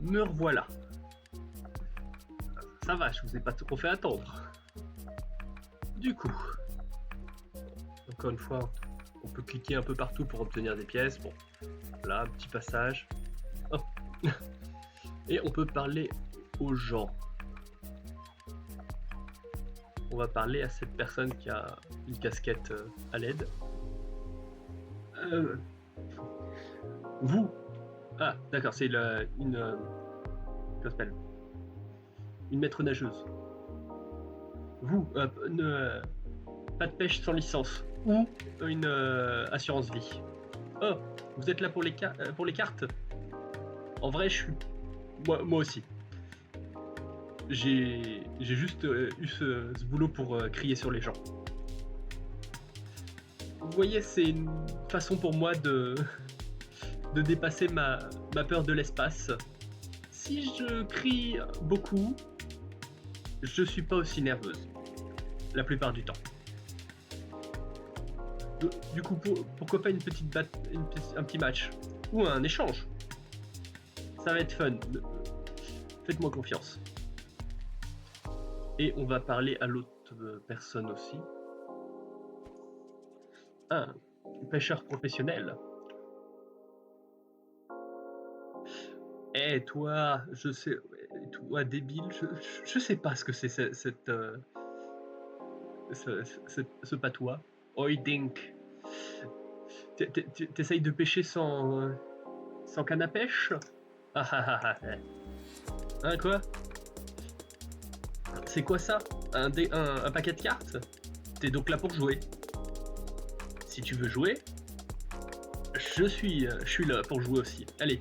Me revoilà. Ça va, je vous ai pas trop fait attendre. Du coup, encore une fois, on peut cliquer un peu partout pour obtenir des pièces. Bon, là, petit passage. Oh. Et on peut parler aux gens. On va parler à cette personne qui a une casquette à LED. Vous. Ah, d'accord, c'est une s'appelle une maître nageuse. Vous, pas de pêche sans licence ou une assurance vie. Oh, vous êtes là pour pour les cartes? En vrai, je suis... Moi aussi. J'ai juste eu ce boulot pour crier sur les gens. Vous voyez, c'est une façon pour moi de dépasser ma peur de l'espace. Si je crie beaucoup, je suis pas aussi nerveuse, la plupart du temps. Du coup, pourquoi pas une petite un petit match ou un échange? Ça va être fun. Faites-moi confiance. Et on va parler à l'autre personne aussi. Un pêcheur professionnel. Eh toi, je sais, toi débile, je sais pas ce que c'est ce patois. Oi dink. T'essayes de pêcher sans canne à pêche? Ah ah ah ah. Hein quoi? C'est quoi ça? Un paquet de cartes? T'es donc là pour jouer. Si tu veux jouer, je suis là pour jouer aussi. Allez,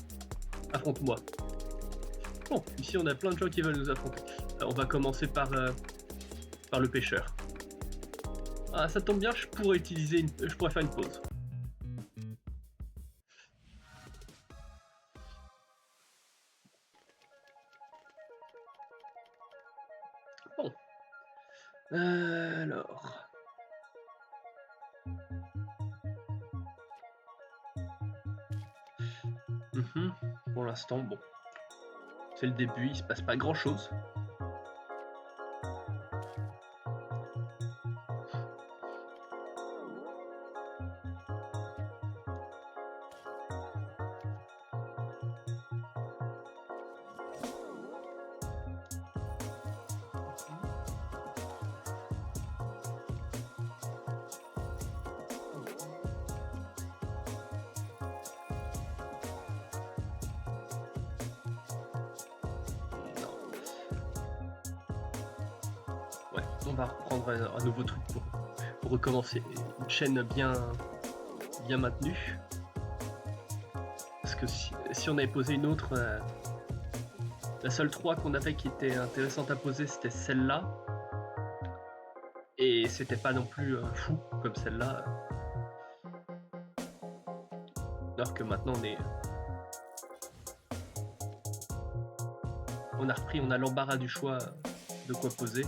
affronte-moi. Bon, ici on a plein de gens qui veulent nous affronter. On va commencer par le pêcheur. Ah, ça tombe bien, je pourrais faire une pause. Bon. Alors. Pour l'instant, bon. C'est le début, il se passe pas grand chose. Ouais, on va reprendre un nouveau truc pour recommencer. Une chaîne bien maintenue. Parce que si on avait posé une autre, la seule 3 qu'on avait qui était intéressante à poser, c'était celle-là. Et c'était pas non plus fou comme celle-là. Alors que maintenant on a repris, on a l'embarras du choix de quoi poser.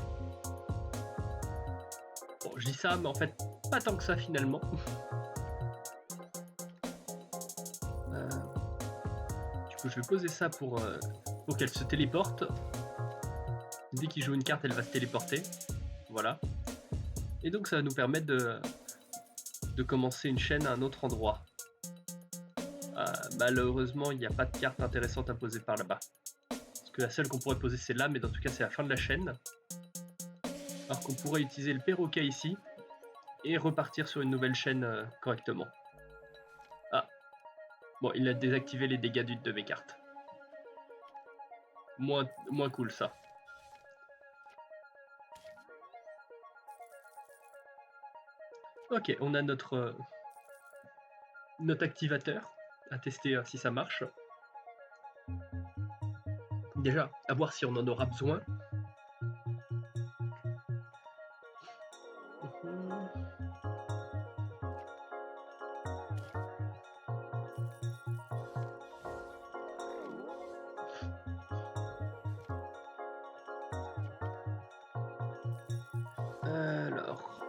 Bon, je dis ça, mais en fait, pas tant que ça finalement. Du coup, je vais poser ça pour qu'elle se téléporte. Dès qu'il joue une carte, elle va se téléporter. Voilà. Et donc, ça va nous permettre de commencer une chaîne à un autre endroit. Malheureusement, il n'y a pas de carte intéressante à poser par là-bas. Parce que la seule qu'on pourrait poser, c'est là, mais dans tout cas, c'est la fin de la chaîne. Alors qu'on pourrait utiliser le perroquet ici et repartir sur une nouvelle chaîne correctement. Ah. Bon, il a désactivé les dégâts de mes cartes. Moins cool, ça. Ok, on a notre activateur à tester si ça marche. Déjà, à voir si on en aura besoin. Alors.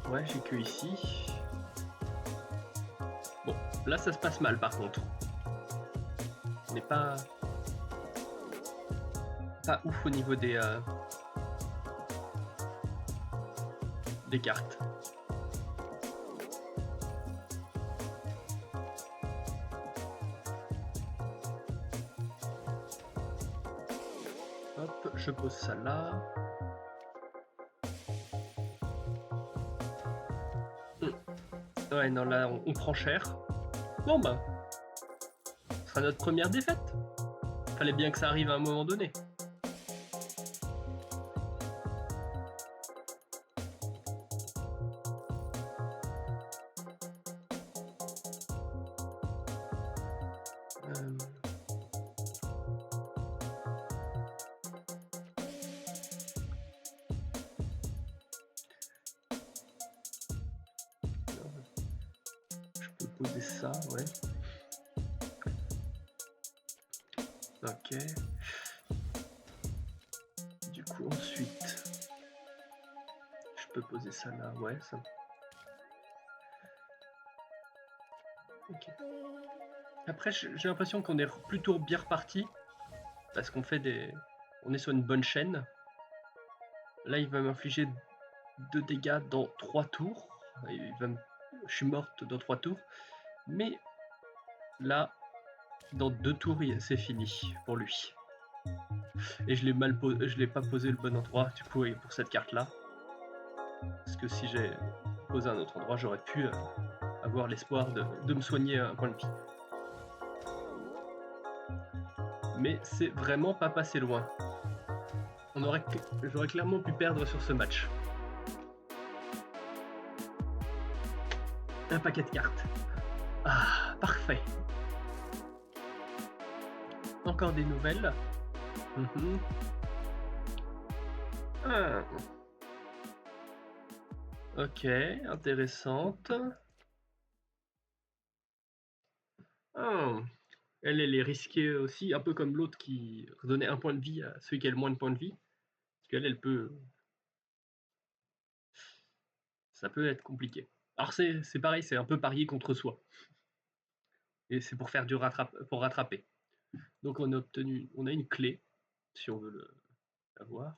Ouais, j'ai que ici. Bon, là ça se passe mal par contre. On n'est pas ouf au niveau des cartes. Hop, je pose ça là. Ouais, non, là, on prend cher. Bon, bah, ce sera notre première défaite. Fallait bien que ça arrive à un moment donné. poser ça, ouais. Ok. Du coup, ensuite, je peux poser ça là, ouais, ça. Ok. Après, j'ai l'impression qu'on est plutôt bien reparti parce qu'on fait des, on est sur une bonne chaîne. Là, il va m'infliger 2 dégâts dans 3 tours. Je suis morte dans 3 tours. Mais là, dans 2 tours, c'est fini pour lui. Et je l'ai pas posé le bon endroit, du coup, et pour cette carte-là. Parce que si j'ai posé à un autre endroit, j'aurais pu avoir l'espoir de me soigner un point de vie. Mais c'est vraiment pas passé loin. J'aurais clairement pu perdre sur ce match. Un paquet de cartes. Ah, parfait. Encore des nouvelles. Ah. Ok, intéressante. Ah. Elle est risquée aussi, un peu comme l'autre qui redonnait un point de vie à celui qui a le moins de points de vie. Parce qu'elle, elle peut... Ça peut être compliqué. Alors c'est pareil, c'est un peu parier contre soi. Et c'est pour faire pour rattraper. Donc on a une clé, si on veut l'avoir.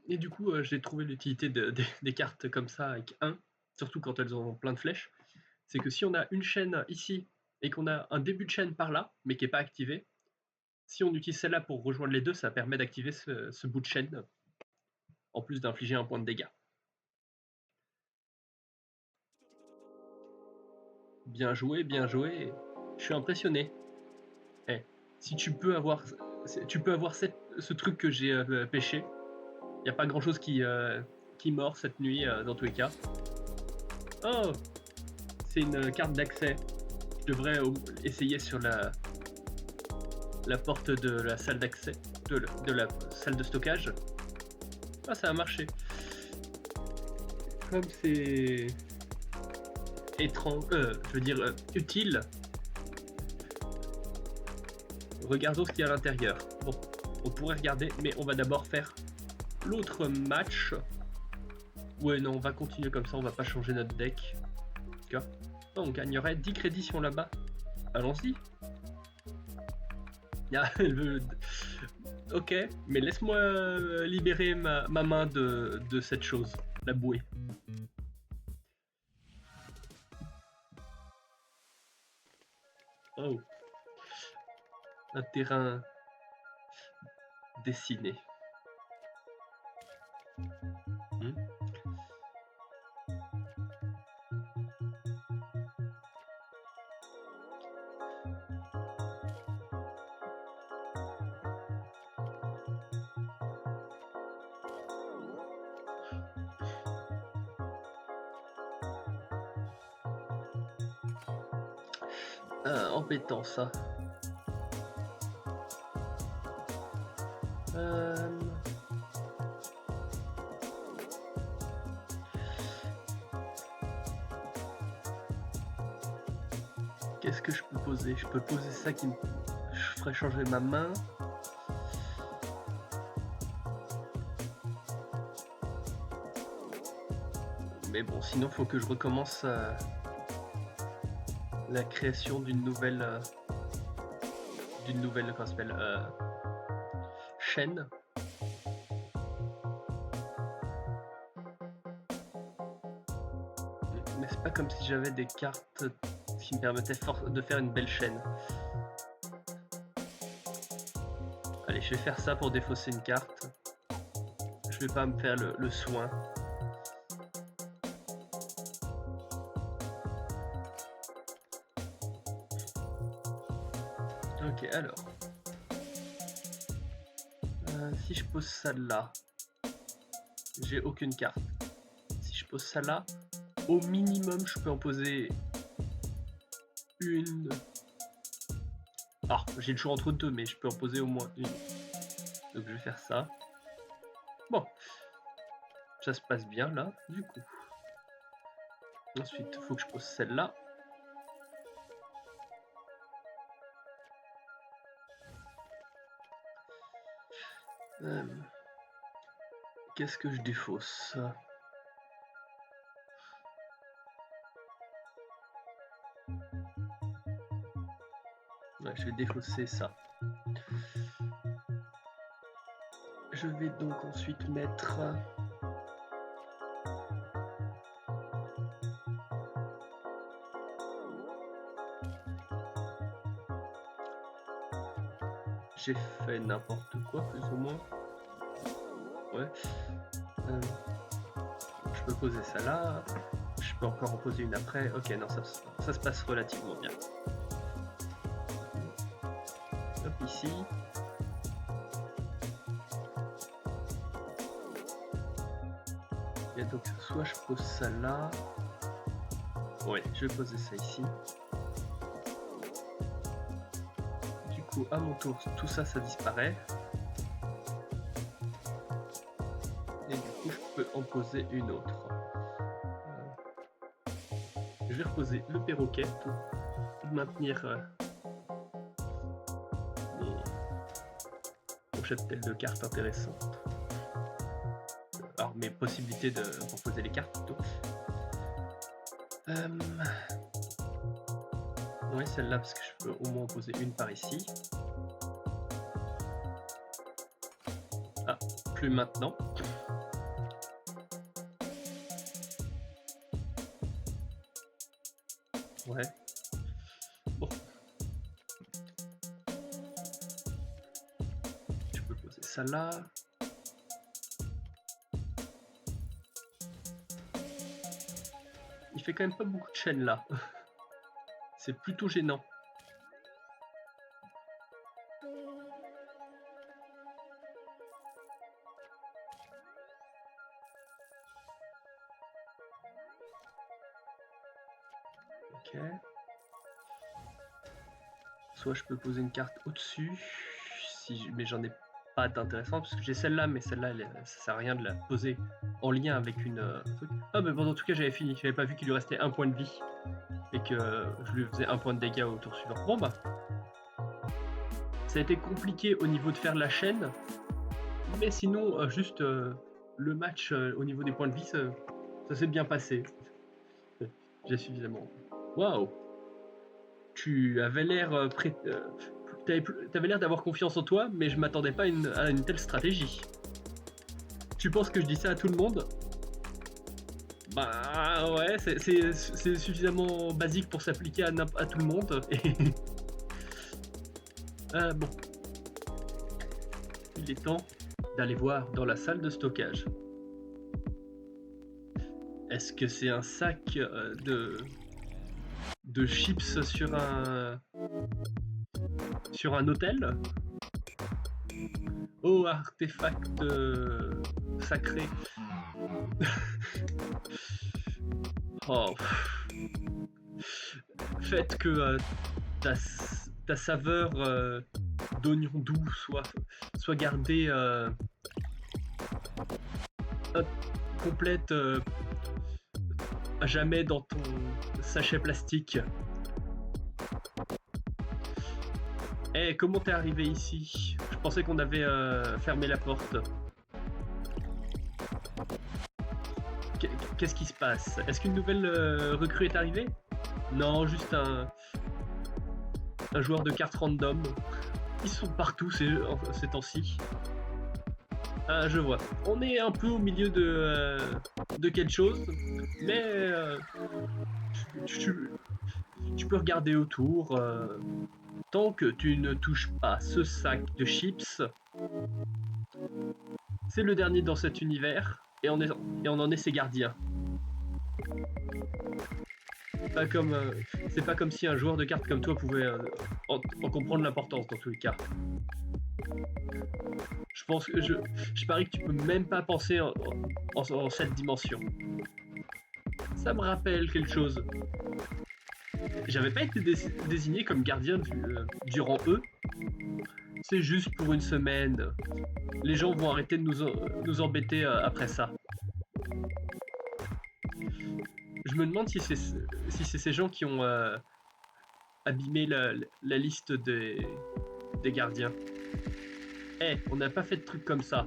Et du coup, j'ai trouvé l'utilité des cartes comme ça avec 1, surtout quand elles ont plein de flèches. C'est que si on a une chaîne ici et qu'on a un début de chaîne par là, mais qui n'est pas activé, si on utilise celle-là pour rejoindre les deux, ça permet d'activer ce bout de chaîne, en plus d'infliger un point de dégâts. Bien joué, bien joué. Je suis impressionné. Si tu peux avoir ce truc que j'ai pêché, il n'y a pas grand-chose qui mord cette nuit, dans tous les cas. Oh, c'est une carte d'accès. Je devrais essayer sur la porte de la salle d'accès, de la salle de stockage. Ah, ça a marché. Comme c'est étrange, je veux dire utile. Regardons ce qu'il y a à l'intérieur. Bon, on pourrait regarder, mais on va d'abord faire l'autre match. Ouais, non, on va continuer comme ça, on va pas changer notre deck. On gagnerait 10 crédits si on la bat. Allons-y. Ah, elle veut... Ok, mais laisse-moi libérer ma main de cette chose, la bouée. Oh. Un terrain dessiné. Embêtant ça. Qu'est-ce que je peux poser? Je peux poser ça qui me ferait changer ma main. Mais bon, sinon faut que je recommence la création d'une nouvelle comment ça s'appelle, chaîne. Mais c'est pas comme si j'avais des cartes qui me permettaient de faire une belle chaîne. Allez, je vais faire ça pour défausser une carte. Je vais pas me faire le soin. Ok, alors. Si je pose ça là, j'ai aucune carte. Si je pose ça là, au minimum, je peux en poser une. Ah, j'ai le choix entre deux, mais je peux en poser au moins une. Donc je vais faire ça. Bon, Ça se passe bien là, du coup. Ensuite, il faut que je pose celle-là. Qu'est-ce que je défausse? Ouais, je vais défausser ça. Je vais donc ensuite mettre... J'ai fait n'importe quoi, plus ou moins. Ouais. Je peux poser ça là. Je peux encore en poser une après. Ok, non, ça se passe relativement bien. Hop, ici. Et donc, soit je pose ça là. Ouais, je vais poser ça ici. Du coup, à mon tour, tout ça, ça disparaît. Et du coup, je peux en poser une autre. Je vais reposer le perroquet pour maintenir mon cheptel de cartes intéressantes. Alors mes possibilités pour poser les cartes plutôt. Oui, celle-là parce que je peux au moins en poser une par ici. Ah, plus maintenant. Ouais. Bon. Je peux poser ça là. Il fait quand même pas beaucoup de chaînes là. C'est plutôt gênant. Ok. Soit je peux poser une carte au-dessus, mais j'en ai pas d'intéressant parce que j'ai celle-là, mais celle-là, ça sert à rien de la poser en lien avec une truc. Ah, mais bon, en tout cas, j'avais fini. J'avais pas vu qu'il lui restait un point de vie et que je lui faisais un point de dégâts au tour suivant. Bon, bah, ça a été compliqué au niveau de faire la chaîne, mais sinon, juste le match au niveau des points de vie, ça s'est bien passé. J'ai suffisamment. Waouh! Tu avais l'air t'avais l'air d'avoir confiance en toi, mais je m'attendais pas à une telle stratégie. Tu penses que je dis ça à tout le monde? Bah ouais, c'est suffisamment basique pour s'appliquer à tout le monde. Bon. Il est temps d'aller voir dans la salle de stockage. Est-ce que c'est un sac de chips sur un hôtel? Oh, artefact sacré. Oh. Faites que ta saveur d'oignon doux soit gardée complète à jamais dans ton sachet plastique. Eh, comment t'es arrivé ici? Je pensais qu'on avait fermé la porte. Qu'est-ce qui se passe? Est-ce qu'une nouvelle recrue est arrivée? Non, juste un joueur de cartes random. Ils sont partout ces temps-ci. Ah, je vois. On est un peu au milieu de quelque chose, mais tu peux regarder autour. Tant que tu ne touches pas ce sac de chips, c'est le dernier dans cet univers, et on en est ses gardiens. C'est pas comme si un joueur de cartes comme toi pouvait en comprendre l'importance dans tous les cas. Je pense que je parie que tu peux même pas penser en cette dimension. Ça me rappelle quelque chose. J'avais pas été désigné comme gardien durant eux. C'est juste pour une semaine. Les gens vont arrêter de nous embêter après ça. Je me demande si c'est ces gens qui ont abîmé la liste des gardiens. Eh, on n'a pas fait de trucs comme ça.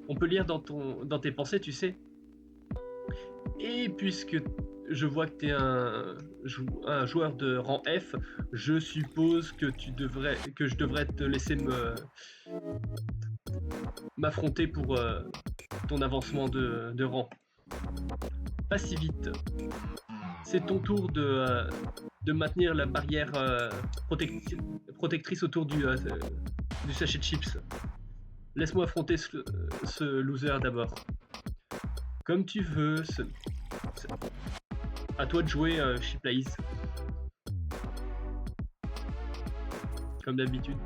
On peut lire dans tes pensées, tu sais. Et puisque je vois que t'es un joueur de rang F, je suppose que je devrais te laisser m'affronter pour ton avancement de rang. Pas si vite. C'est ton tour de maintenir la barrière protectrice autour du sachet de chips. Laisse-moi affronter ce loser d'abord. Comme tu veux. À toi de jouer, Chiplaïs. Comme d'habitude.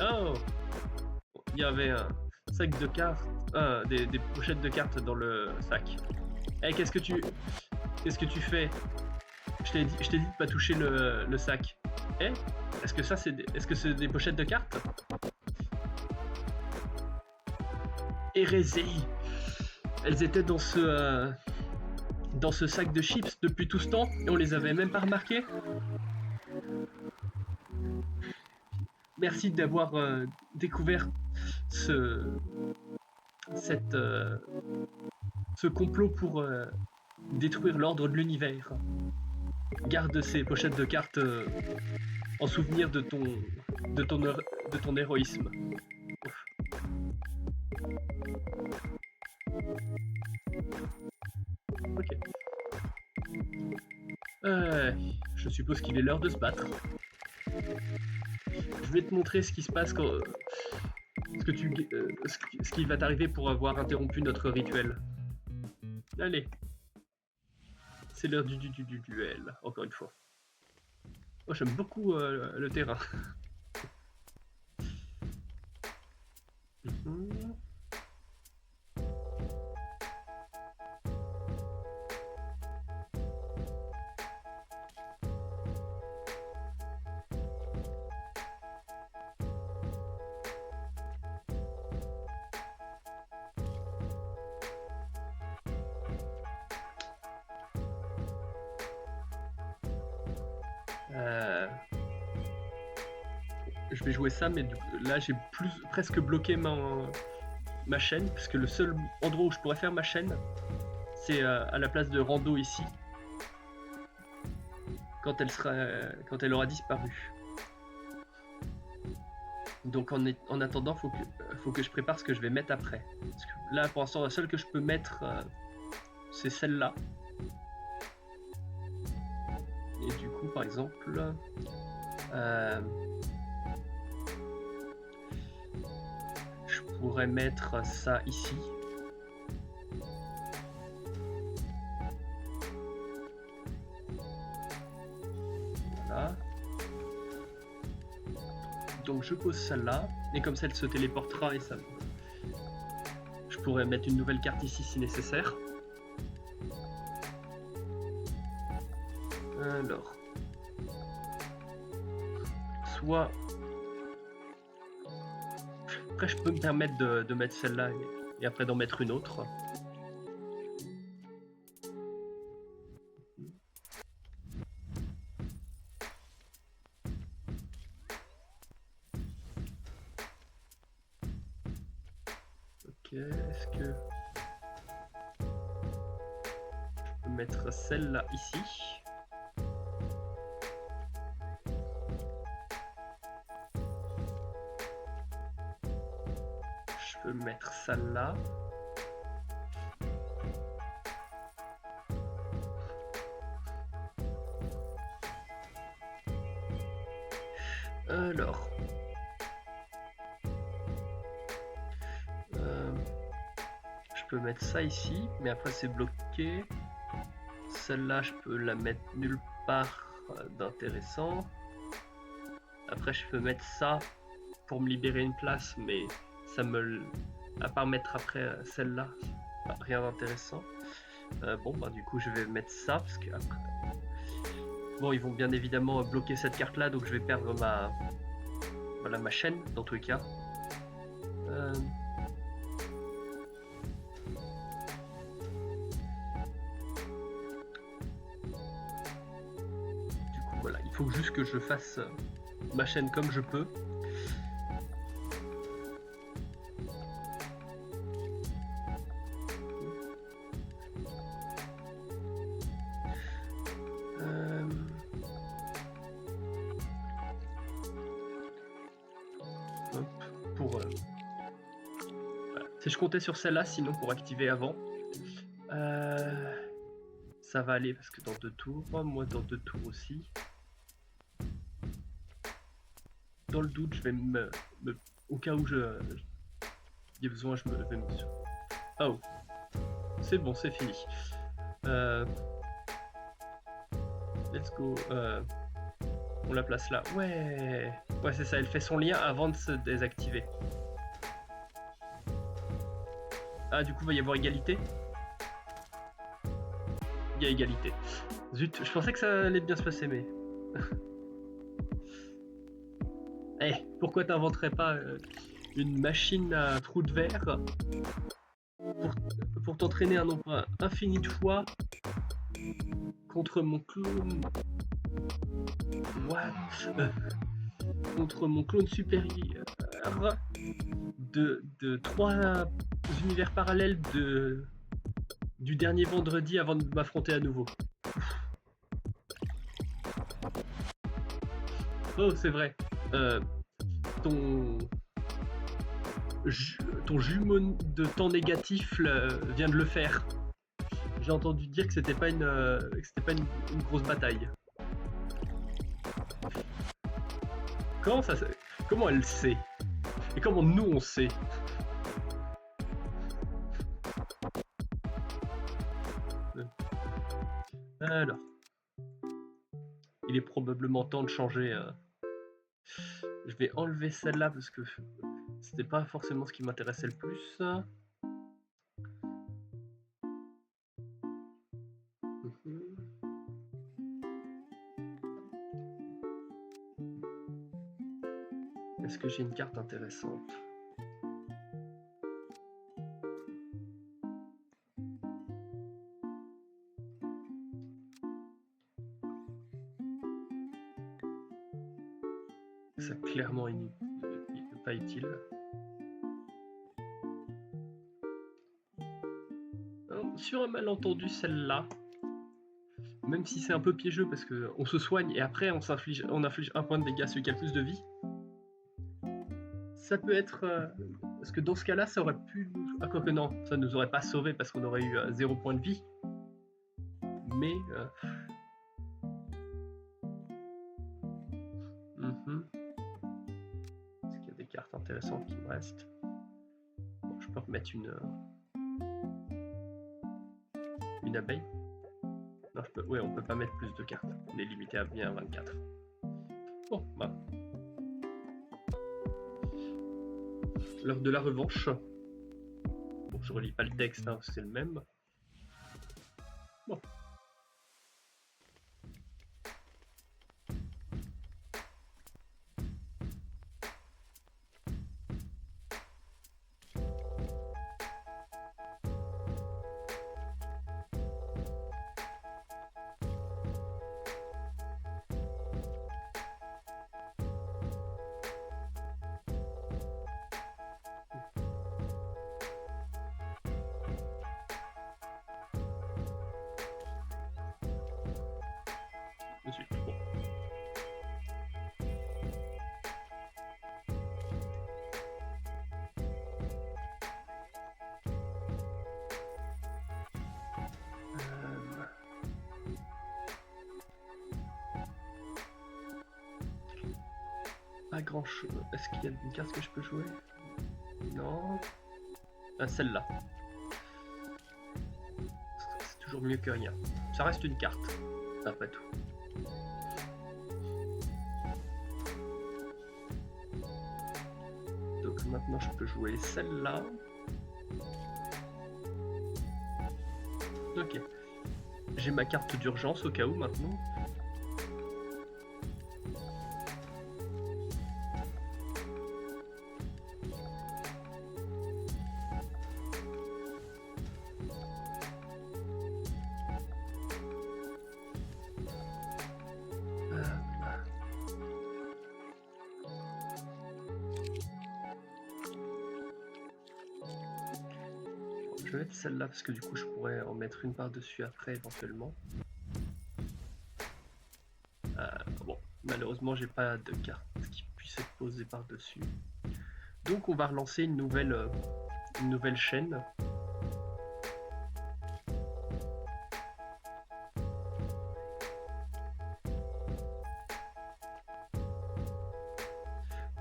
Oh! Il y avait un sac de cartes. Des pochettes de cartes dans le sac. Eh, qu'est-ce que tu fais? Je t'ai dit de pas toucher le sac. Eh? Est-ce que c'est des pochettes de cartes? Hérésie! Elles étaient dans ce sac de chips depuis tout ce temps et on les avait même pas remarquées. Merci d'avoir découvert ce complot pour détruire l'ordre de l'univers. Garde ces pochettes de cartes en souvenir de ton héroïsme. Ouf. Ok. Je suppose qu'il est l'heure de se battre. Je vais te montrer ce qui se passe quand... ce qui va t'arriver pour avoir interrompu notre rituel. Allez. C'est l'heure du duel, encore une fois. Oh, j'aime beaucoup le terrain. Je vais jouer ça, mais là j'ai presque bloqué ma chaîne, parce que le seul endroit où je pourrais faire ma chaîne, c'est à la place de Rando ici, quand elle aura disparu. Donc en attendant, faut que je prépare ce que je vais mettre après. Parce que là, pour l'instant, la seule que je peux mettre, c'est celle-là. Et du coup, par exemple, je pourrais mettre ça ici. Voilà. Donc je pose celle-là, et comme ça elle se téléportera et ça... Je pourrais mettre une nouvelle carte ici si nécessaire. Alors... Soit... Après je peux me permettre de mettre celle-là et après d'en mettre une autre. Ok, est-ce que... Je peux mettre celle-là ici. Je peux mettre ça là. Alors... je peux mettre ça ici, mais après c'est bloqué. Celle-là, je peux la mettre nulle part d'intéressant. Après, je peux mettre ça pour me libérer une place, mais ça me... À part mettre après celle-là, rien d'intéressant. Bon, bah du coup, je vais mettre ça, parce que après... Bon, ils vont bien évidemment bloquer cette carte-là, donc je vais perdre ma chaîne, dans tous les cas. faut juste que je fasse ma chaîne comme je peux. Voilà. Si je comptais sur celle-là, sinon pour activer avant, ça va aller parce que dans 2 tours, moi dans 2 tours aussi. Dans le doute, je vais au cas où il y a besoin, je vais me... Oh, c'est bon, c'est fini. Let's go. On la place là. Ouais, c'est ça, elle fait son lien avant de se désactiver. Ah, du coup, il va y avoir égalité. Il y a égalité. Zut, je pensais que ça allait bien se passer, mais... Eh, pourquoi t'inventerais pas une machine à trou de verre pour t'entraîner un nombre infini de fois contre mon clone... What contre mon clone supérieur de 3 univers parallèles du dernier vendredi avant de m'affronter à nouveau. Oh, c'est vrai. Ton jumeau de temps négatif vient de le faire. J'ai entendu dire que c'était pas une grosse bataille. Comment elle sait? Et comment nous on sait? Alors, il est probablement temps de changer. Je vais enlever celle-là parce que c'était pas forcément ce qui m'intéressait le plus. Est-ce que j'ai une carte intéressante? C'est clairement pas utile. Sur un malentendu, celle-là, même si c'est un peu piégeux parce qu'on se soigne et après on inflige 1 point de dégâts à celui qui a le plus de vie, ça peut être... parce que dans ce cas-là, ça aurait pu... Ah, quoi que non, ça nous aurait pas sauvé parce qu'on aurait eu 0 point de vie. Mais... Est-ce qu'il y a des cartes intéressantes qui me restent? Bon, je peux remettre une abeille. Non, ouais, on peut pas mettre plus de cartes. On est limité à bien 24. Bon, bah. L'heure de la revanche. Bon, je relis pas le texte, hein, c'est le même. Bon. Ensuite, bon. Pas grand chose. Est-ce qu'il y a une carte que je peux jouer? Non. Ah, celle-là. C'est toujours mieux que rien. Ça reste une carte, après tout. Donc maintenant je peux jouer celle-là. Ok. J'ai ma carte d'urgence au cas où maintenant. Je vais mettre celle-là parce que du coup je pourrais en mettre une par-dessus après éventuellement. Bon, malheureusement j'ai pas de carte qui puisse être posée par-dessus. Donc on va relancer une nouvelle chaîne.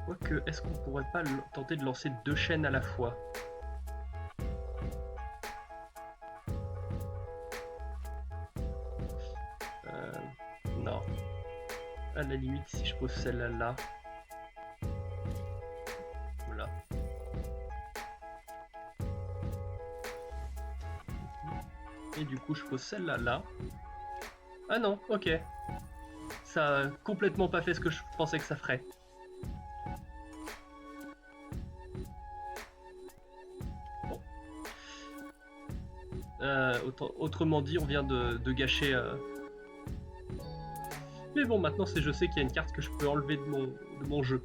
Quoique, est-ce qu'on pourrait pas tenter de lancer 2 chaînes à la fois? Non. À la limite, si je pose celle-là là. Voilà. Et du coup, je pose celle-là là. Ah non, ok. Ça a complètement pas fait ce que je pensais que ça ferait. Bon. Autrement dit, on vient de gâcher... Mais bon, maintenant, je sais qu'il y a une carte que je peux enlever de mon jeu.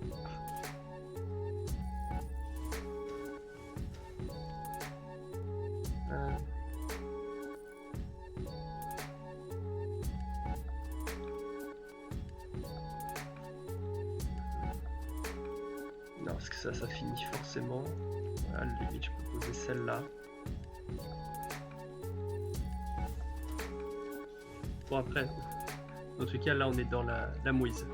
Non, parce que ça finit forcément. À la limite, je peux poser celle-là. Bon, après, dans tous les cas, là, on est dans la mouise.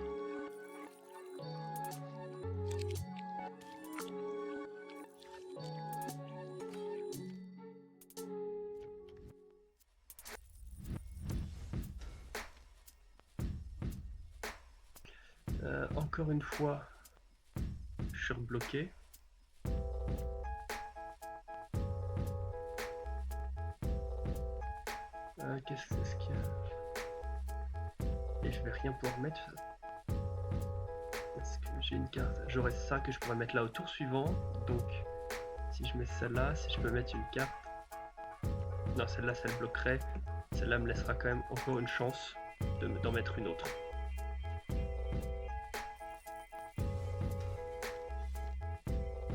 Encore une fois, je suis rebloqué. Qu'est-ce qu'il y a? Et je vais rien pouvoir mettre. Parce que j'ai une carte. J'aurais ça que je pourrais mettre là au tour suivant. Donc, si je mets celle-là, si je peux mettre une carte. Non, celle-là, ça le bloquerait. Celle-là me laissera quand même encore une chance d'en mettre une autre.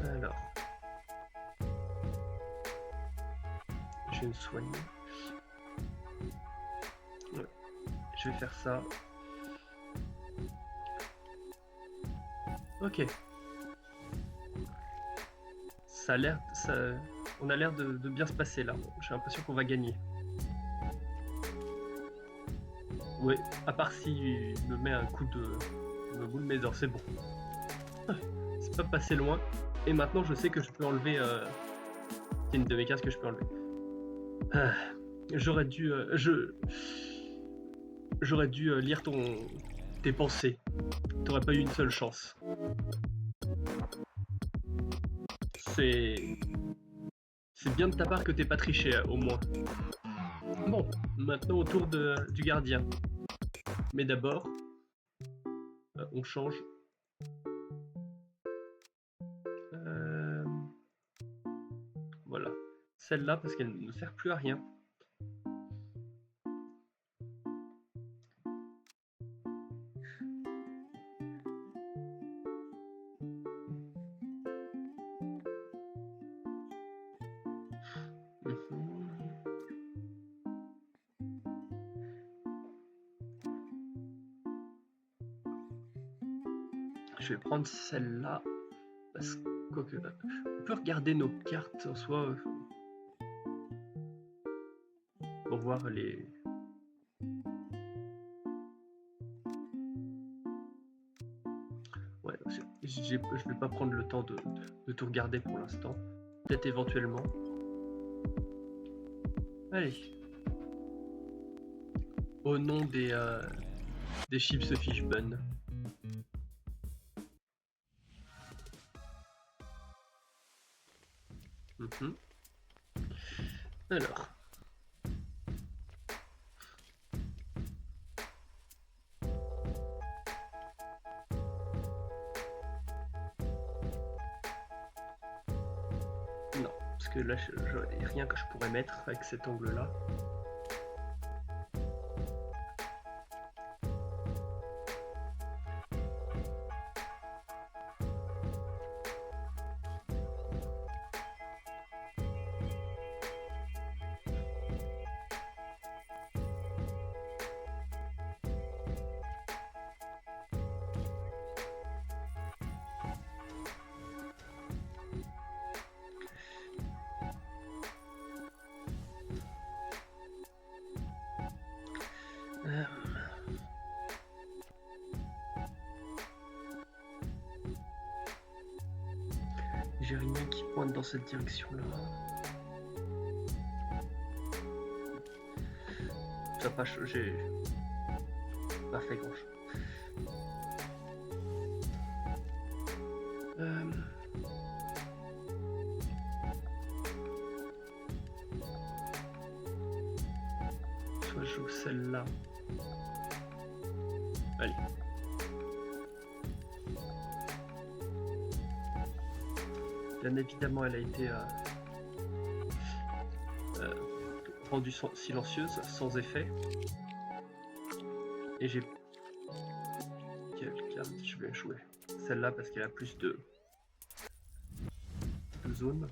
Alors, je vais me soigner. Ouais. Je vais faire ça. Ok. Ça a l'air, on a l'air de bien se passer là. J'ai l'impression qu'on va gagner. Ouais, à part s'il me met un coup de boule maison, c'est bon. C'est pas passé loin. Et maintenant, je sais que je peux enlever. C'est une de mes cases que je peux enlever. J'aurais dû. J'aurais dû lire tes pensées. T'aurais pas eu une seule chance. C'est bien de ta part que t'aies pas triché, au moins. Bon, maintenant au tour du gardien. Mais d'abord, on change. Voilà. Celle-là, parce qu'elle ne sert plus à rien. Je vais prendre celle-là. Parce que on peut regarder nos cartes en soi pour voir les. Ouais, je vais pas prendre le temps de tout regarder pour l'instant. Peut-être éventuellement. Allez. Au nom des chips Fishbun. Alors. Non, parce que là, il n'y a rien que je pourrais mettre avec cet angle-là. dans cette direction-là. Ça pas, j'ai pas fait grand-chose. Soit je joue celle-là. Allez. Bien évidemment, elle a été rendue silencieuse, sans effet. Et j'ai... Quelle carte je vais jouer? Celle-là parce qu'elle a plus de zones.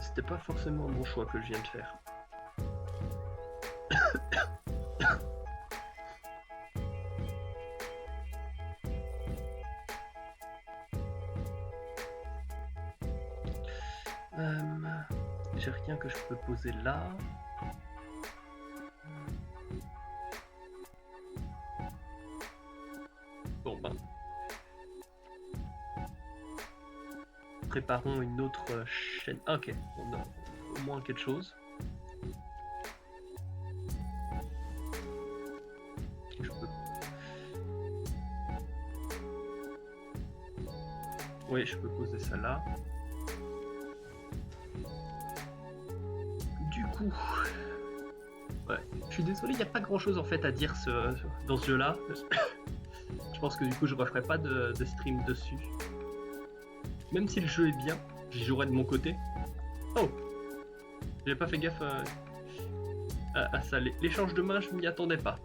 C'était pas forcément un bon choix que je viens de faire. J'ai rien que je peux poser là. Bon ben. Préparons une autre chaîne. Ah, ok, on a au moins quelque chose. Je peux... Oui, je peux poser ça là. Du coup... Ouais, je suis désolé, il n'y a pas grand chose en fait à dire dans ce jeu là. Je pense que du coup je referai pas de stream dessus. Même si le jeu est bien, j'y jouerai de mon côté. Oh! J'avais pas fait gaffe à ça. L'échange de mains, je m'y attendais pas.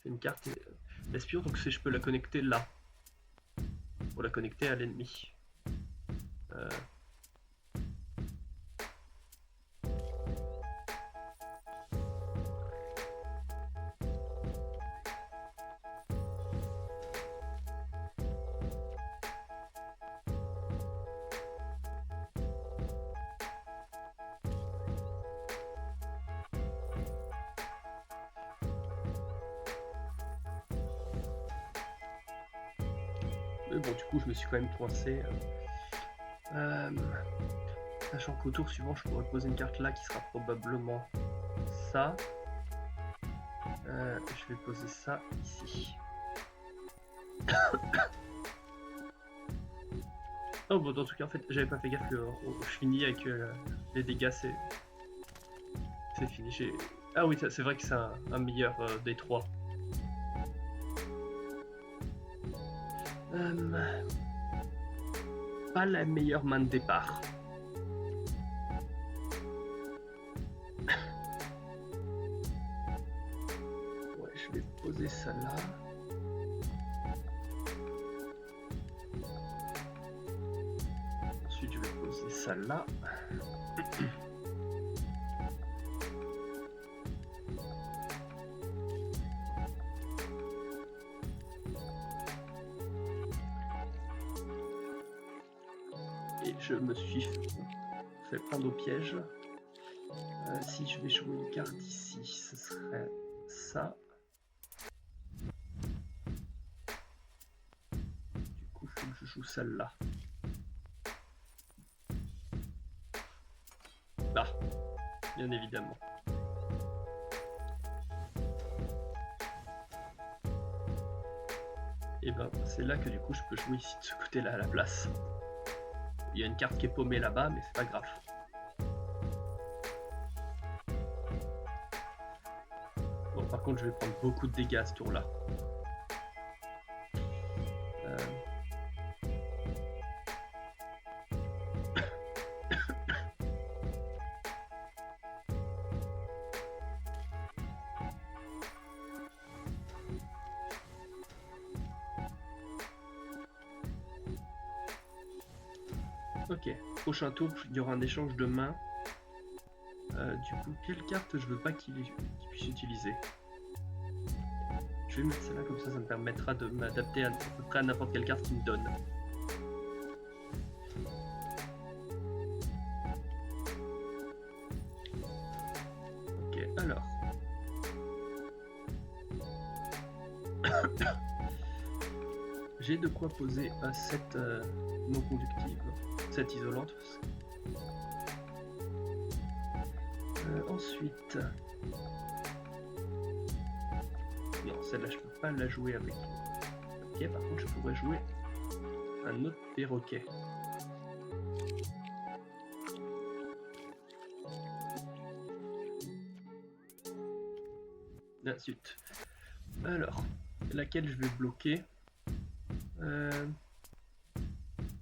C'est une carte l'espion, donc je peux la connecter là. Pour la connecter à l'ennemi. Mais bon, du coup, je me suis quand même coincé. Sachant qu'au tour suivant, je pourrais poser une carte là qui sera probablement ça. Je vais poser ça ici. Oh bon, dans tout cas, en fait, j'avais pas fait gaffe que je finis avec les dégâts, c'est fini. Ah oui, c'est vrai que c'est un meilleur des trois. Pas la meilleure main de départ. Ouais, je vais poser ça là. Ensuite, je vais poser ça là. Et je me suis fait prendre au piège. Si je vais jouer une carte ici, ce serait ça. Du coup, il faut que je joue celle-là. Ah, bien évidemment. Et ben, c'est là que du coup, je peux jouer ici de ce côté-là à la place. Il y a une carte qui est paumée là-bas, mais c'est pas grave. Bon, par contre, je vais prendre beaucoup de dégâts à ce tour-là. Ok, prochain tour, il y aura un échange de mains. Du coup, quelle carte je veux pas qu'il puisse utiliser? Je vais mettre celle-là, comme ça me permettra de m'adapter à peu près à n'importe quelle carte qu'il me donne. Ok, alors. J'ai de quoi poser cette non conductive, cette isolante. Ensuite, non, celle-là je peux pas la jouer avec. Ok, par contre je pourrais jouer un autre perroquet. Ah, zut. Alors, laquelle je vais bloquer?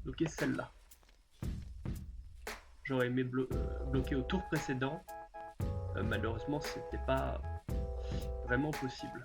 Bloquer celle-là. J'aurais aimé bloquer au tour précédent. Malheureusement, c'était pas vraiment possible.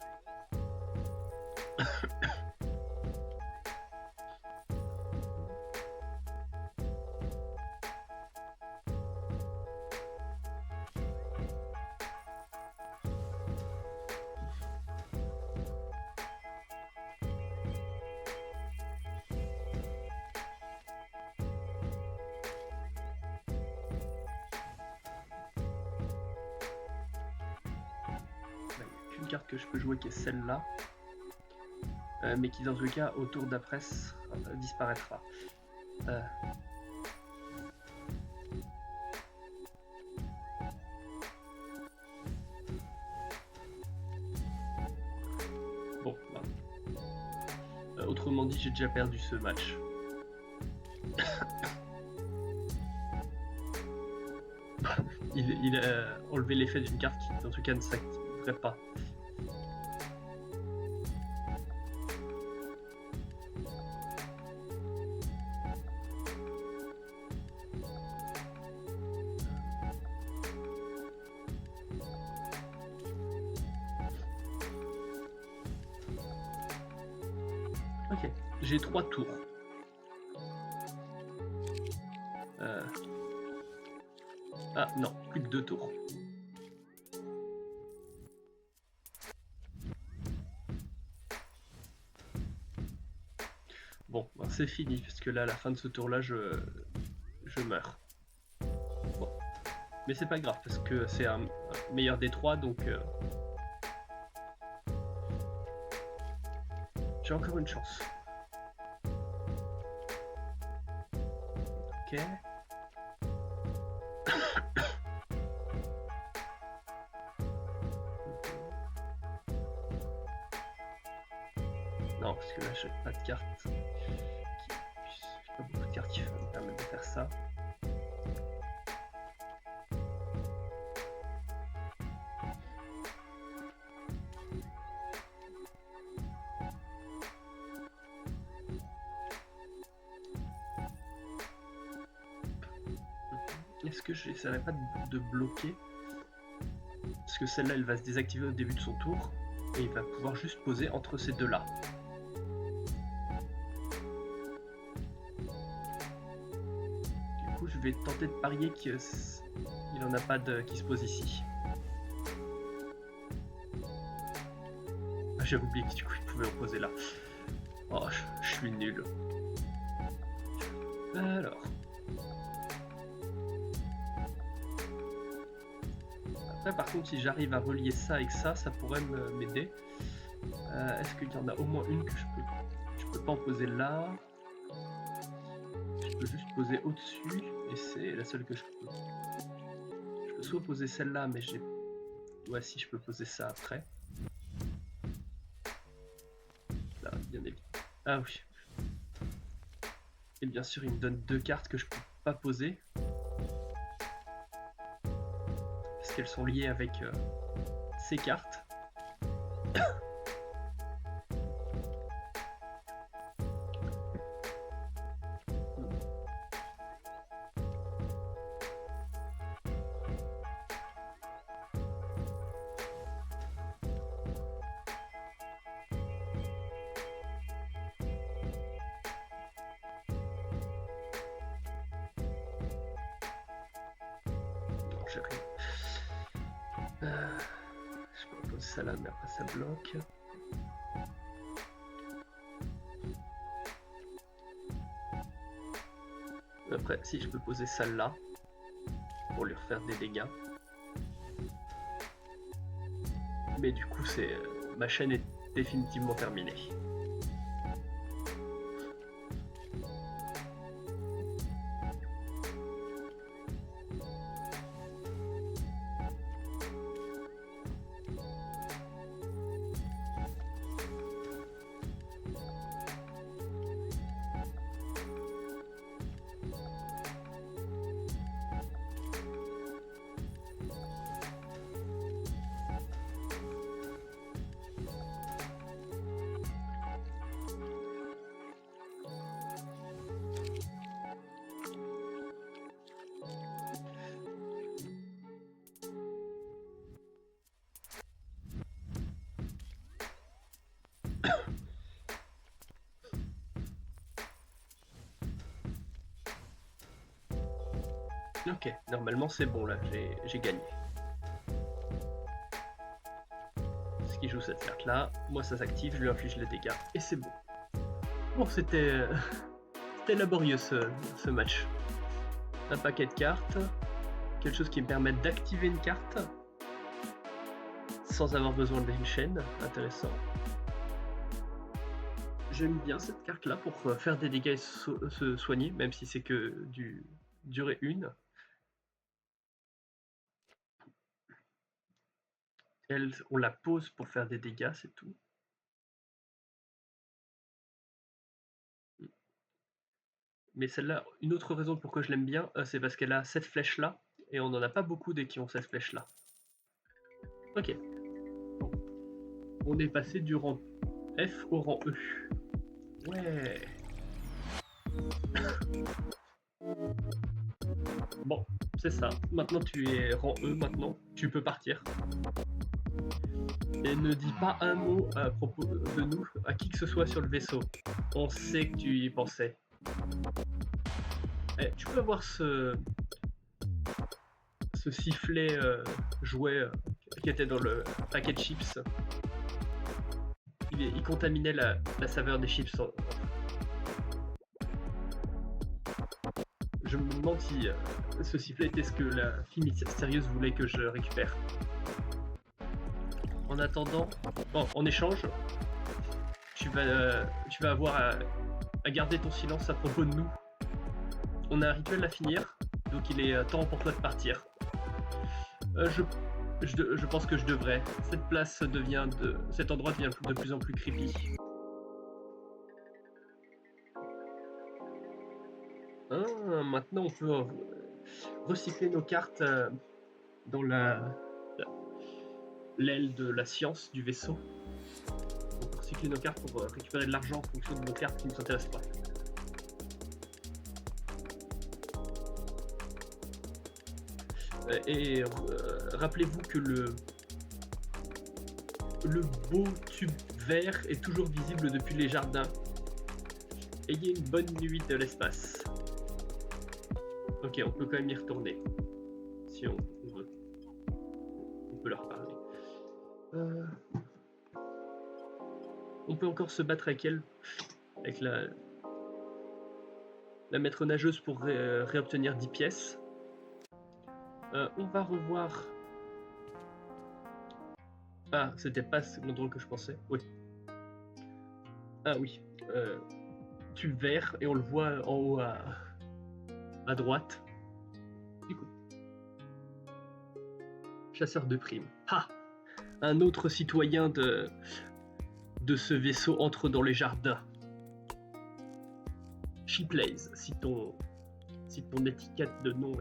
Une carte que je peux jouer qui est celle-là, mais qui dans tous les cas au tour d'après disparaîtra. Bon, bah. Autrement dit, j'ai déjà perdu ce match. il a enlevé l'effet d'une carte qui, en tout cas, ne s'activerait pas. Ok, j'ai 3 tours. Ah non, plus que 2 tours. Bon, ben c'est fini, parce que là, à la fin de ce tour-là, je meurs. Bon. Mais c'est pas grave, parce que c'est un meilleur des 3, donc... j'ai encore une chance. Ok. Non, parce que là, j'ai pas de carte. J'ai pas beaucoup de cartes qui me permettent de faire ça. Est-ce que j'essaierai pas de bloquer? Parce que celle-là, elle va se désactiver au début de son tour. Et il va pouvoir juste poser entre ces deux-là. Du coup, je vais tenter de parier qu'il n'en a pas qui se pose ici. Ah, j'avais oublié que du coup, il pouvait en poser là. Oh, je suis nul. Alors... Après, par contre, si j'arrive à relier ça avec ça, ça pourrait m'aider. Est-ce qu'il y en a au moins une que je peux pas en poser là? Je peux juste poser au-dessus, et c'est la seule que je peux. Je peux soit poser celle-là, mais j'ai... Ouais, si, je peux poser ça après. Là, bien évidemment. Ah oui. Et bien sûr, il me donne 2 cartes que je peux pas poser. Parce qu'elles sont liées avec ces cartes. j'ai rien. Je propose ça là, mais après ça bloque. Après, si je peux poser ça là, pour lui refaire des dégâts. Mais du coup, ma chaîne est définitivement terminée. Ok, normalement c'est bon là, j'ai gagné. Ce qui joue cette carte là, moi ça s'active, je lui inflige les dégâts et c'est bon. Bon, c'était laborieux ce match. Un paquet de cartes, quelque chose qui me permet d'activer une carte sans avoir besoin d'une chaîne, intéressant. J'aime bien cette carte là pour faire des dégâts et se soigner, même si c'est que durée 1. On la pose pour faire des dégâts, c'est tout. Mais celle-là, une autre raison pourquoi je l'aime bien, c'est parce qu'elle a cette flèche-là, et on n'en a pas beaucoup des qui ont cette flèche-là. Ok. Bon. On est passé du rang F au rang E. Ouais. Bon, c'est ça. Maintenant tu es rang E, maintenant. Tu peux partir. Et ne dis pas un mot à propos de nous à qui que ce soit sur le vaisseau. On sait que tu y pensais. Eh, tu peux avoir ce sifflet jouet qui était dans le paquet de chips. Il contaminait la saveur des chips. Je me demande si ce sifflet était ce que la fille mystérieuse voulait que je récupère. En attendant, en échange, tu vas avoir à garder ton silence à propos de nous. On a un rituel à finir, donc il est temps pour toi de partir. Je pense que je devrais. Cet endroit devient de plus en plus creepy. Maintenant on peut recycler nos cartes dans l'aile de la science du vaisseau. On peut recycler nos cartes pour récupérer de l'argent en fonction de nos cartes qui ne nous intéressent pas. Et rappelez-vous que le beau tube vert est toujours visible depuis les jardins. Ayez une bonne nuit de l'espace. Ok, on peut quand même y retourner. Si on veut. On peut leur parler. On peut encore se battre avec elle. Avec la maître nageuse pour réobtenir 10 pièces. On va revoir... Ah, c'était pas l'endroit que je pensais. Oui. Ah oui. Tube vert, et on le voit en haut à droite. Du coup. Chasseur de primes. Ah, un autre citoyen de ce vaisseau entre dans les jardins. Sheplays, si ton étiquette de nom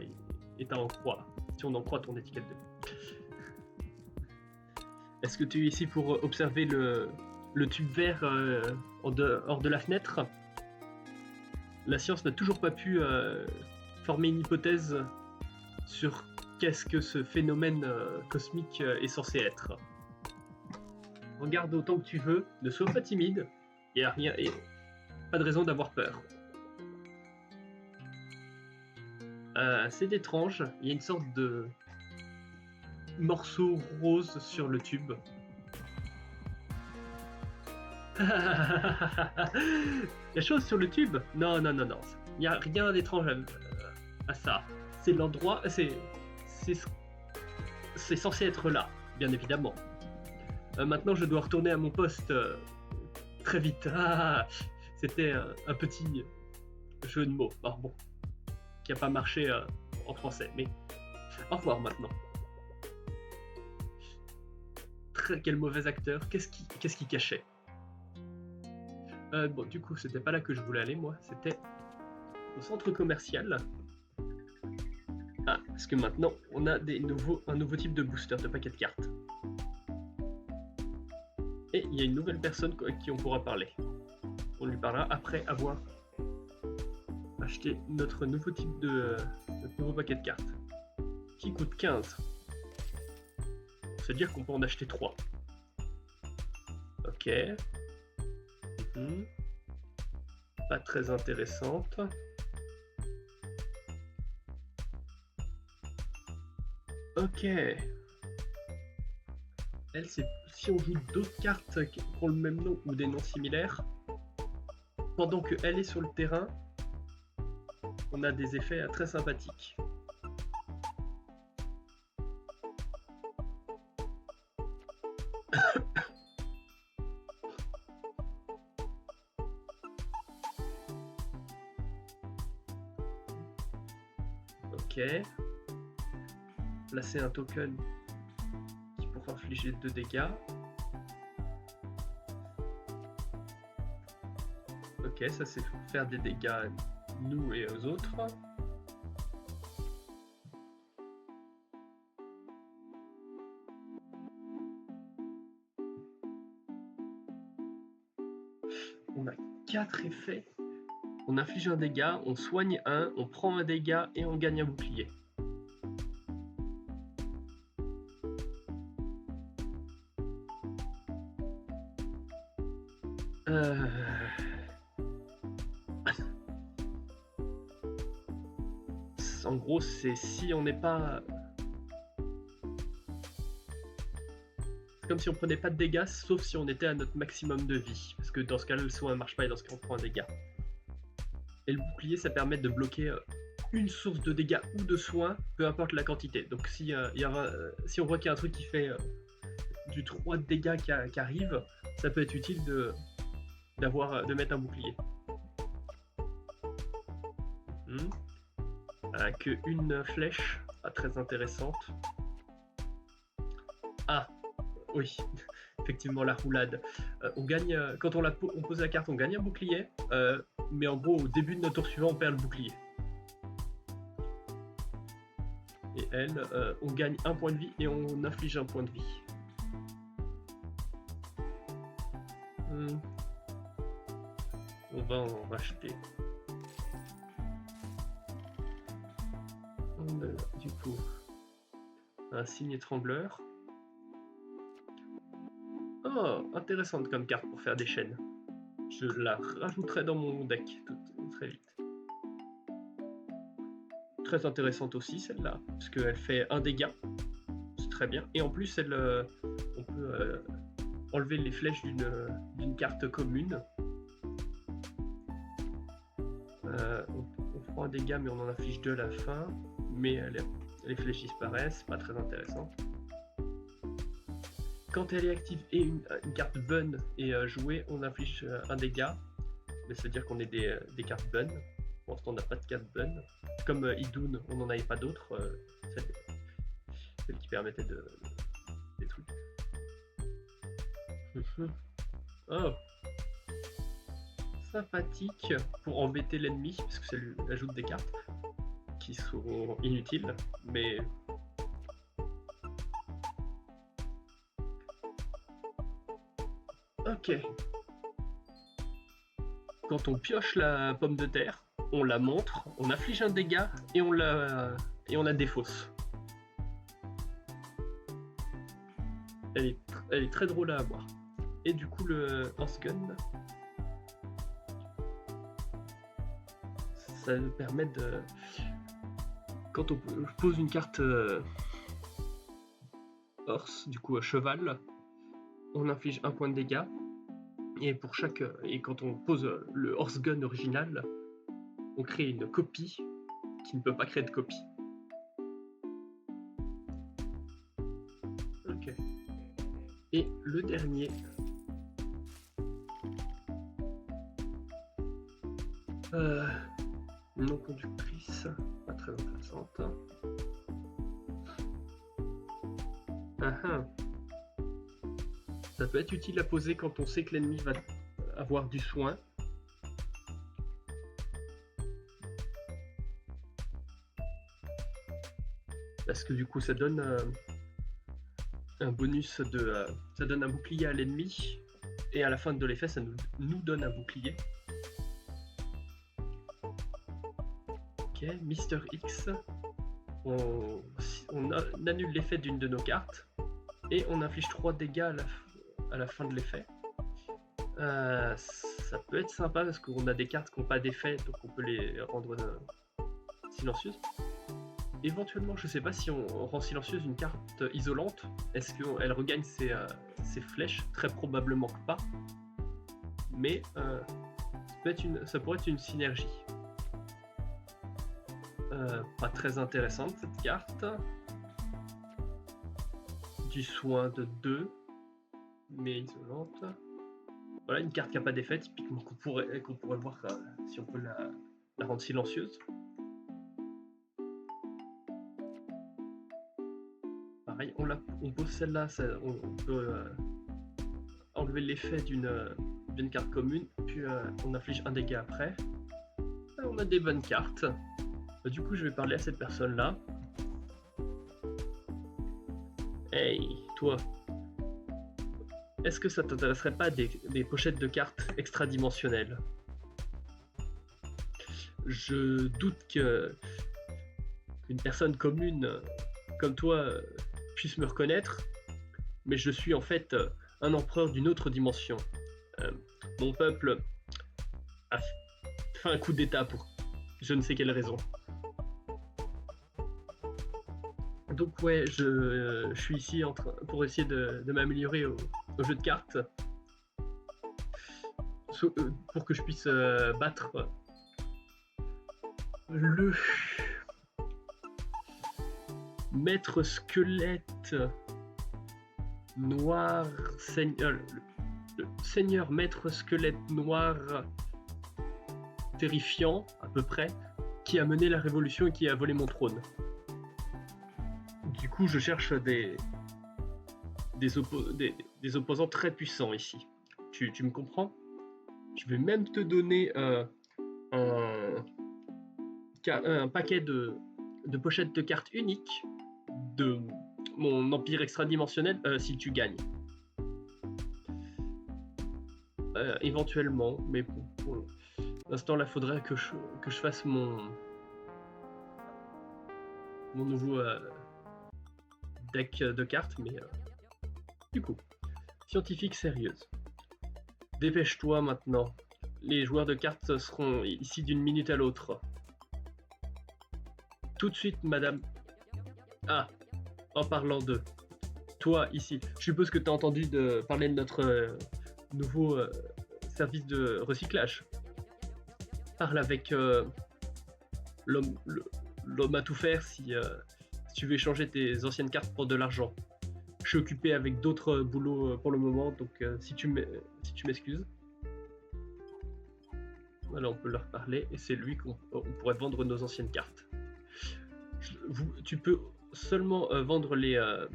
est à en croire. Si on en croit ton étiquette de nom. Est-ce que tu es ici pour observer le tube vert hors de la fenêtre? La science n'a toujours pas pu former une hypothèse sur qu'est-ce que ce phénomène cosmique est censé être. Regarde autant que tu veux, ne sois pas timide, il n'y a rien, et pas de raison d'avoir peur. C'est étrange, il y a une sorte de morceau rose sur le tube. La chose sur le tube? Non, non, non, non. Il n'y a rien d'étrange à ça. C'est l'endroit... C'est censé être là, bien évidemment. Maintenant, je dois retourner à mon poste très vite. C'était un petit jeu de mots. Alors bon, qui n'a pas marché en français, mais au revoir maintenant. Quel mauvais acteur. Qu'est-ce qui cachait? Bon, du coup, c'était pas là que je voulais aller, moi. C'était au centre commercial. Ah, parce que maintenant, on a un nouveau type de booster, de paquet de cartes. Et il y a une nouvelle personne avec qui on pourra parler. On lui parlera après avoir acheté notre nouveau type notre nouveau paquet de cartes. Qui coûte 15. C'est-à-dire qu'on peut en acheter 3. Ok. Pas très intéressante. Ok. Elle, c'est si on joue d'autres cartes qui ont le même nom ou des noms similaires, pendant qu'elle est sur le terrain, on a des effets très sympathiques. Ok. Placer un token qui pourra infliger 2 dégâts. Ok, ça c'est faire des dégâts à nous et aux autres. On a 4 effets. On inflige un dégât, on soigne un, on prend un dégât et on gagne un bouclier. En gros, c'est si on n'est pas... C'est comme si on prenait pas de dégâts, sauf si on était à notre maximum de vie. Parce que dans ce cas-là, le soin ne marche pas et dans ce cas, on prend un dégât. Et le bouclier, ça permet de bloquer une source de dégâts ou de soins, peu importe la quantité. Donc si, si on voit qu'il y a un truc qui fait du 3 de dégâts qui arrive, ça peut être utile de mettre un bouclier. Que une flèche, pas très intéressante. Ah, oui, effectivement la roulade. On gagne, quand on pose la carte, on gagne un bouclier, mais en gros au début de notre tour suivant, on perd le bouclier. Et elle, on gagne un point de vie et on inflige un point de vie. On va en racheter. Du coup, un signe étrangleur. Oh, intéressante comme carte pour faire des chaînes. Je la rajouterai dans mon deck très vite. Très intéressante aussi celle-là, parce qu'elle fait un dégât. C'est très bien. Et en plus, on peut enlever les flèches d'une carte commune. On prend un dégât, mais on en affiche 2 à la fin. Mais les flèches disparaissent, pas très intéressant. Quand elle est active et une carte bonne est jouée, on inflige un dégât. Mais c'est-à-dire qu'on est des cartes bonnes. Pour l'instant, on n'a pas de carte bonne. Comme Idun, on n'en avait pas d'autres. Celle qui permettait des trucs. Oh, sympathique pour embêter l'ennemi, parce que ça lui ajoute des cartes qui sont inutiles, mais ok. Quand on pioche la pomme de terre, on la montre, on inflige un dégât et on la défausse. Elle est très drôle à avoir. Et du coup, le Horse Gun, ça nous permet de... Quand on pose une carte horse, du coup cheval, on inflige 1 point de dégâts. Et pour chaque et quand on pose le horse gun original, on crée une copie qui ne peut pas créer de copie. Ok. Et le dernier. Non conductrice, pas très intéressante. Ça peut être utile à poser quand on sait que l'ennemi va avoir du soin. Parce que du coup ça donne un bonus de... ça donne un bouclier à l'ennemi. Et à la fin de l'effet ça nous donne un bouclier. Ok, Mister X. On annule l'effet d'une de nos cartes. Et on inflige 3 dégâts à la fin de l'effet. Ça peut être sympa parce qu'on a des cartes qui n'ont pas d'effet, donc on peut les rendre silencieuses. Éventuellement, je sais pas si on rend silencieuse une carte isolante, est-ce qu'elle regagne ses flèches? Très probablement que pas. Mais ça pourrait être une synergie. Pas très intéressante cette carte. Du soin de 2, mais isolante. Voilà une carte qui n'a pas d'effet, typiquement qu'on pourrait voir si on peut la rendre silencieuse. Pareil, on pose celle-là, on peut enlever l'effet d'une carte commune, puis on inflige un dégât après. Et on a des bonnes cartes. Du coup, je vais parler à cette personne-là. Hey, toi, est-ce que ça t'intéresserait pas des pochettes de cartes extradimensionnelles? Je doute qu'une personne commune comme toi puisse me reconnaître, mais je suis en fait un empereur d'une autre dimension. Mon peuple a fait un coup d'état pour je ne sais quelle raison. Donc ouais, je suis ici pour essayer de m'améliorer au jeu de cartes. Pour que je puisse battre le maître squelette noir, le seigneur maître squelette noir terrifiant à peu près, qui a mené la révolution et qui a volé mon trône. Du coup, je cherche des opposants très puissants ici. Tu me comprends? Je vais même te donner un paquet de pochettes de cartes uniques de mon empire extradimensionnel si tu gagnes. Éventuellement, mais pour l'instant là, faudrait que je fasse mon nouveau deck de cartes, mais du coup, scientifique sérieuse. Dépêche-toi maintenant. Les joueurs de cartes seront ici d'une minute à l'autre. Tout de suite, madame. Ah, en parlant de toi ici, je suppose que tu as entendu parler de notre nouveau service de recyclage. Parle avec l'homme à tout faire si tu veux échanger tes anciennes cartes pour de l'argent. Je suis occupé avec d'autres boulots pour le moment, donc si tu m'excuses. Voilà, on peut leur parler et c'est lui qu'on pourrait vendre nos anciennes cartes. Tu peux seulement vendre le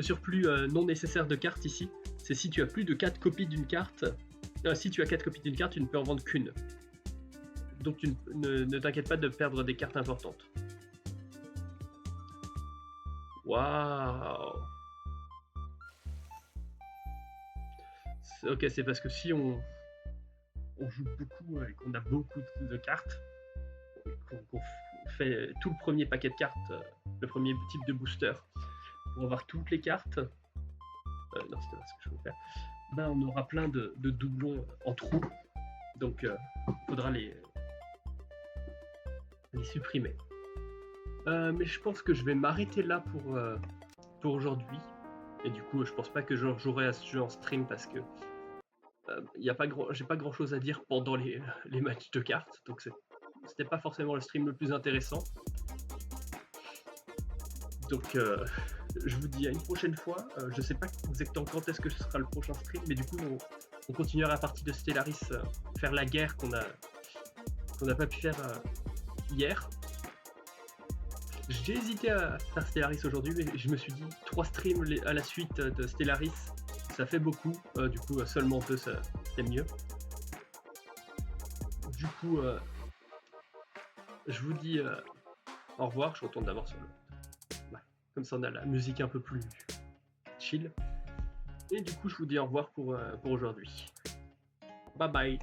surplus non nécessaire de cartes ici. C'est si tu as plus de 4 copies d'une carte. Si tu as 4 copies d'une carte, tu ne peux en vendre qu'une. Donc ne t'inquiète pas de perdre des cartes importantes. Waouh! Ok, c'est parce que si on joue beaucoup et qu'on a beaucoup de cartes, qu'on fait tout le premier paquet de cartes, le premier type de booster, pour avoir toutes les cartes, non, c'était pas ce que je voulais faire, ben on aura plein de doublons en trous, donc il faudra les supprimer. Mais je pense que je vais m'arrêter là pour aujourd'hui. Et du coup, je pense pas que je rejouerai à ce jeu en stream parce que j'ai pas grand chose à dire pendant les matchs de cartes, donc c'était pas forcément le stream le plus intéressant. Donc je vous dis à une prochaine fois. Je sais pas exactement quand est-ce que ce sera le prochain stream, mais du coup on continuera la partie de Stellaris, faire la guerre qu'on n'a pas pu faire hier. J'ai hésité à faire Stellaris aujourd'hui, mais je me suis dit 3 streams à la suite de Stellaris, ça fait beaucoup. Du coup seulement 2 c'est mieux. Du coup je vous dis au revoir. Je retourne d'abord sur le... Voilà. Comme ça on a la musique un peu plus chill. Et du coup je vous dis au revoir pour aujourd'hui. Bye bye.